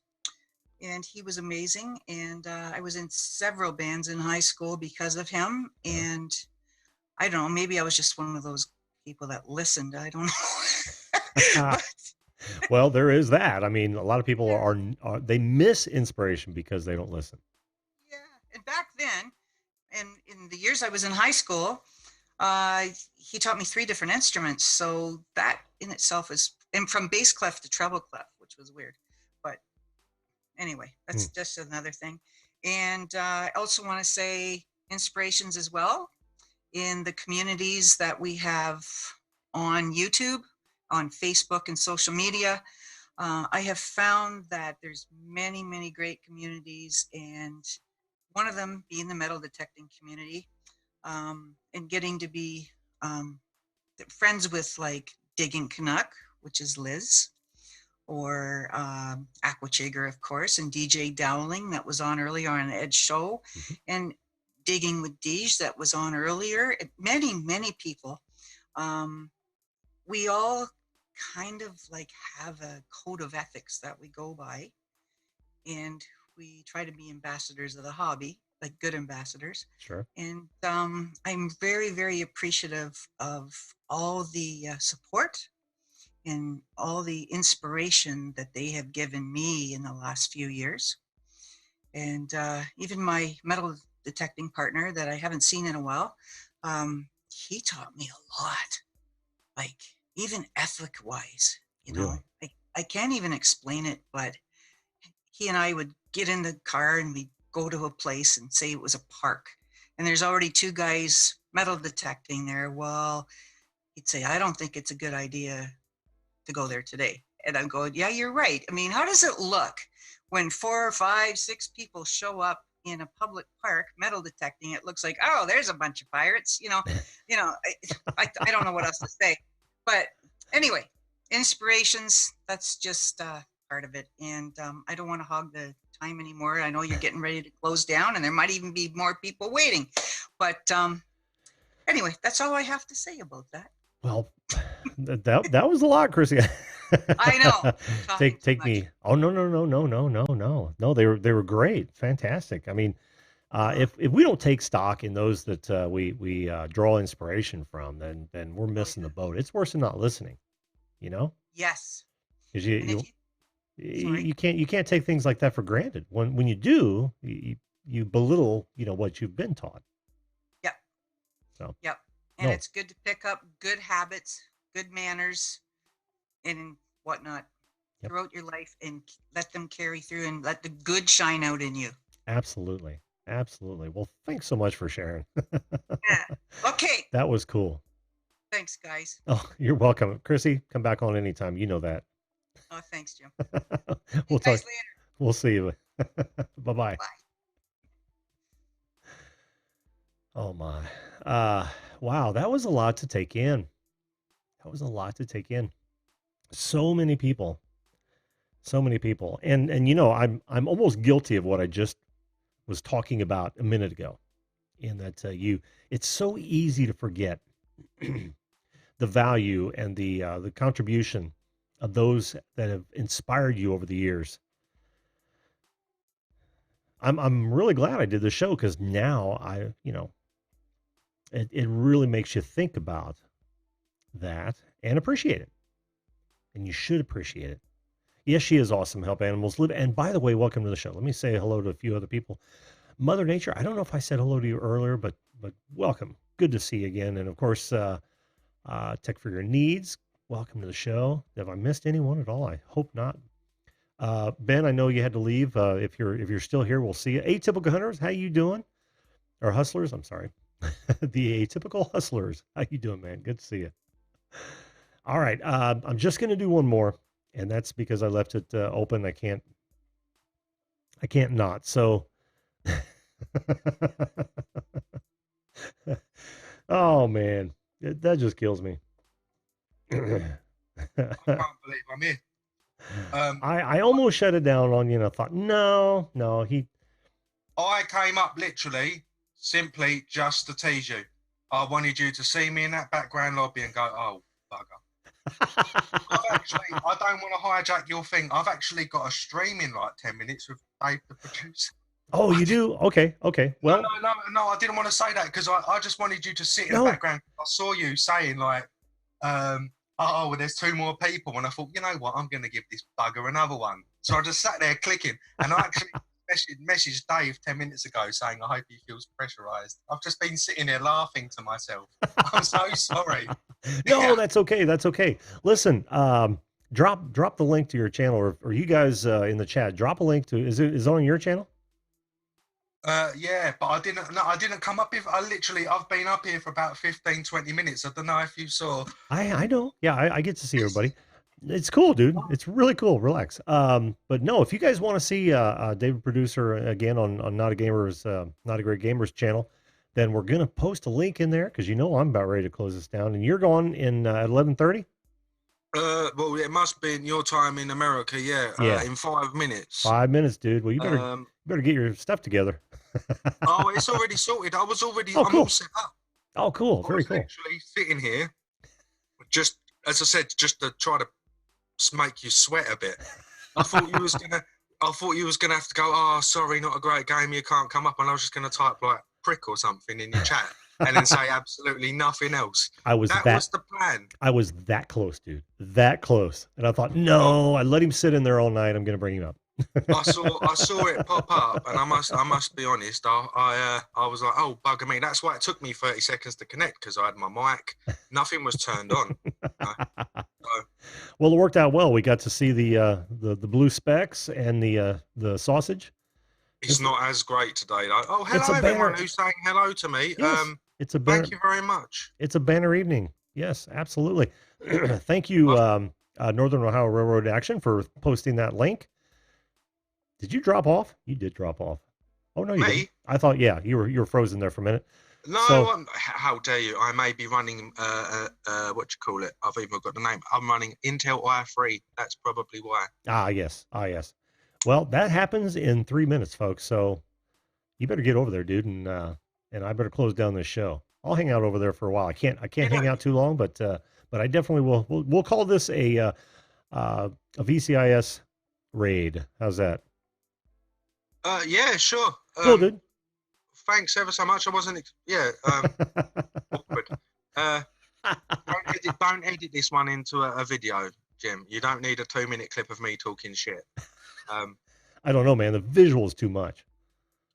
and he was amazing. And I was in several bands in high school because of him. And I don't know, maybe I was just one of those people that listened. I don't know. But, Well, there is that. I mean, a lot of people are they miss inspiration because they don't listen. yeah. And back then, and in the years I was in high school, he taught me 3 different instruments. So that in itself is, and from bass clef to treble clef, which was weird. But anyway, that's just another thing. And I also want to say inspirations as well in the communities that we have on YouTube, on Facebook and social media. I have found that there's many, many great communities, and one of them being the metal detecting community, and getting to be friends with like Digging Canuck, which is Liz, or Aqua Chigger, of course, and DJ Dowling that was on earlier on Ed's show, and Digging with Deej that was on earlier. Many, many people. We all kind of like have a code of ethics that we go by, and we try to be ambassadors of the hobby, like good ambassadors. Sure. And I'm very, very appreciative of all the support and all the inspiration that they have given me in the last few years. And even my metal detecting partner that I haven't seen in a while, he taught me a lot, like even ethic wise, Really? I can't even explain it, but he and I would get in the car and we'd go to a place and say it was a park, and there's already 2 guys metal detecting there. Well, he'd say, I don't think it's a good idea to go there today. And I'm going, yeah, you're right. I mean, how does it look when 4, 5, 6 people show up in a public park metal detecting? It looks like, oh, there's a bunch of pirates. I don't know what else to say. But anyway, inspirations, that's just part of it. And I don't want to hog the time anymore. I know you're getting ready to close down, and there might even be more people waiting. But anyway, that's all I have to say about that. Well, that was a lot, Chrissy. I know. Take me. Oh, no. They were great, fantastic. I mean, if we don't take stock in those that we draw inspiration from, then we're missing the boat. It's worse than not listening, Yes. because Sorry. you can't take things like that for granted. When you do, you belittle what you've been taught. Yep. So. Yep. And No. it's good to pick up good habits, good manners, and whatnot throughout your life, and let them carry through, and let the good shine out in you. Absolutely. Well, thanks so much for sharing. Yeah. Okay. That was cool. Thanks, guys. Oh, you're welcome. Chrissy, come back on anytime. You know that. Oh, thanks, Jim. We'll See you guys talk. later. We'll see you. Bye-bye. Bye. Oh my. Wow, that was a lot to take in. So many people. And I'm almost guilty of what I just was talking about a minute ago. In that it's so easy to forget the value and the contribution of those that have inspired you over the years. I'm really glad I did the show, because now it really makes you think about that and appreciate it. And you should appreciate it. Yes, she is awesome. Help animals live. And by the way, welcome to the show. Let me say hello to a few other people. Mother Nature, I don't know if I said hello to you earlier, but welcome. Good to see you again. And of course, Tech for Your Needs, welcome to the show. Have I missed anyone at all? I hope not. Ben, I know you had to leave. If you're still here, we'll see you. Atypical Hunters, how you doing? Or Hustlers, I'm sorry. The Atypical Hustlers, how you doing, man? Good to see you. All right, I'm just going to do one more, and that's because I left it open. I can't not. So, oh man, that just kills me. I can't believe I'm here. I almost shut it down on you and I thought, no, I came up literally, simply just to tease you. I wanted you to see me in that background lobby and go, oh, bugger. I don't want to hijack your thing. I've actually got a stream in like 10 minutes with Dave, the producer. Oh, you do? Okay. Well, no, I didn't want to say that because I just wanted you to sit in the background. I saw you saying like, well, there's 2 more people. And I thought, you know what? I'm going to give this bugger another one. So I just sat there clicking and I actually messaged Dave 10 minutes ago saying, I hope he feels pressurized. I've just been sitting there laughing to myself. I'm so sorry. No, that's okay. That's okay. Listen, drop the link to your channel or you guys in the chat, drop a link to, is it on your channel? Yeah, but I didn't come up with, I've been up here for about 15, 20 minutes. I don't know if you saw. I know. Yeah, I get to see everybody. It's cool, dude. It's really cool. Relax. But no, if you guys want to see David Producer again on Not a Great Gamers channel, then we're gonna post a link in there because I'm about ready to close this down, and you're going in at 11:30. Well, it must be in your time in America, yeah. In 5 minutes. 5 minutes, dude. Well, you better get your stuff together. Oh, it's already sorted. I'm cool. all set up. Oh, cool. Very cool. Actually sitting here, just as I said, just to try to make you sweat a bit. I thought you was gonna have to go, oh, sorry, not a great game, you can't come up, and I was just gonna type like prick or something in your chat and then say absolutely nothing else. That was the plan. I was that close, dude. That close. And I thought, no, I let him sit in there all night. I'm gonna bring him up. I saw it pop up, and I must be honest. I was like, oh, bugger me. That's why it took me 30 seconds to connect because I had my mic. Nothing was turned on. Well, it worked out well. We got to see the blue specks and the sausage. It's not as great today, though. Oh, hello everyone who's saying hello to me. Yes, it's a banner. Thank you very much. It's a banner evening. Yes, absolutely. Thank you, Northern Ohio Railroad Action, for posting that link. Did you drop off? You did drop off. Oh no, you didn't. I thought, yeah, you were frozen there for a minute. No, how dare you? I may be running what you call it? I've even got the name. I'm running Intel i3. That's probably why. Yes. Well, that happens in 3 minutes, folks. So you better get over there, dude, and I better close down this show. I'll hang out over there for a while. I can't hang out too long, but I definitely will. We'll call this a VCIS raid. How's that? Yeah, sure. Cool, dude. Thanks ever so much. I wasn't. Awkward. Don't edit this one into a video, Jim. You don't need a 2-minute clip of me talking shit. I don't know, man. The visual is too much.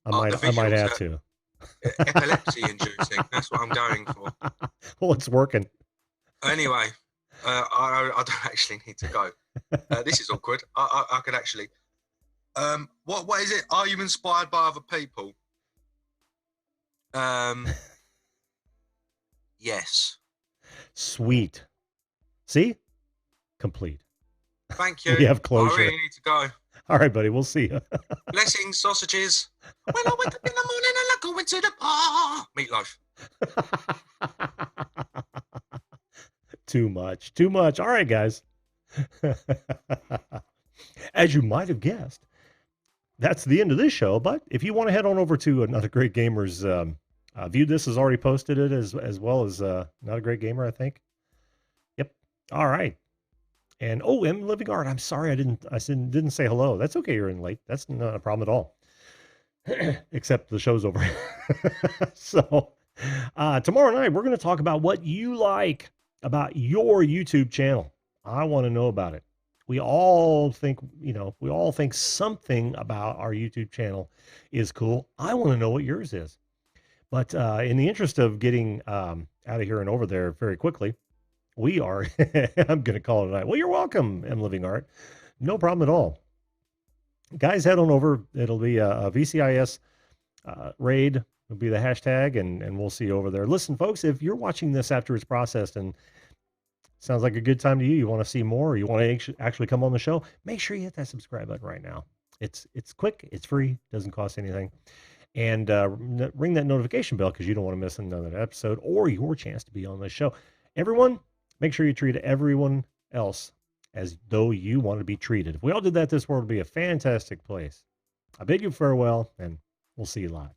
I might have to. Epilepsy inducing. That's what I'm going for. Well, it's working. Anyway, I don't actually need to go. This is awkward. I could actually. What is it? Are you inspired by other people? Yes. Sweet. See? Complete. Thank you. We have closure. I really need to go. All right, buddy. We'll see you. Blessings, sausages. When I wake up in the morning and I go into the bar. Meatloaf. Too much. All right, guys. As you might have guessed, that's the end of this show. But if you want to head on over to Not a Great Gamer's View, this has already posted it as well as Not a Great Gamer, I think. Yep. All right. And M Living Art, I'm sorry I didn't say hello. That's okay, you're in late. That's not a problem at all. Except the show's over. So tomorrow night we're going to talk about what you like about your YouTube channel. I want to know about it. We all think something about our YouTube channel is cool. I want to know what yours is. But in the interest of getting out of here and over there very quickly, we are, I'm going to call it a night. Well, you're welcome, M Living Art. No problem at all. Guys, head on over. It'll be a VCIS raid. It'll be the hashtag, and we'll see you over there. Listen, folks, if you're watching this after it's processed and sounds like a good time to you want to see more, or you want to actually come on the show, make sure you hit that subscribe button right now. It's quick, it's free, doesn't cost anything. And ring that notification bell because you don't want to miss another episode or your chance to be on the show. Everyone, Make sure you treat everyone else as though you want to be treated. If we all did that, this world would be a fantastic place. I bid you farewell, and we'll see you live.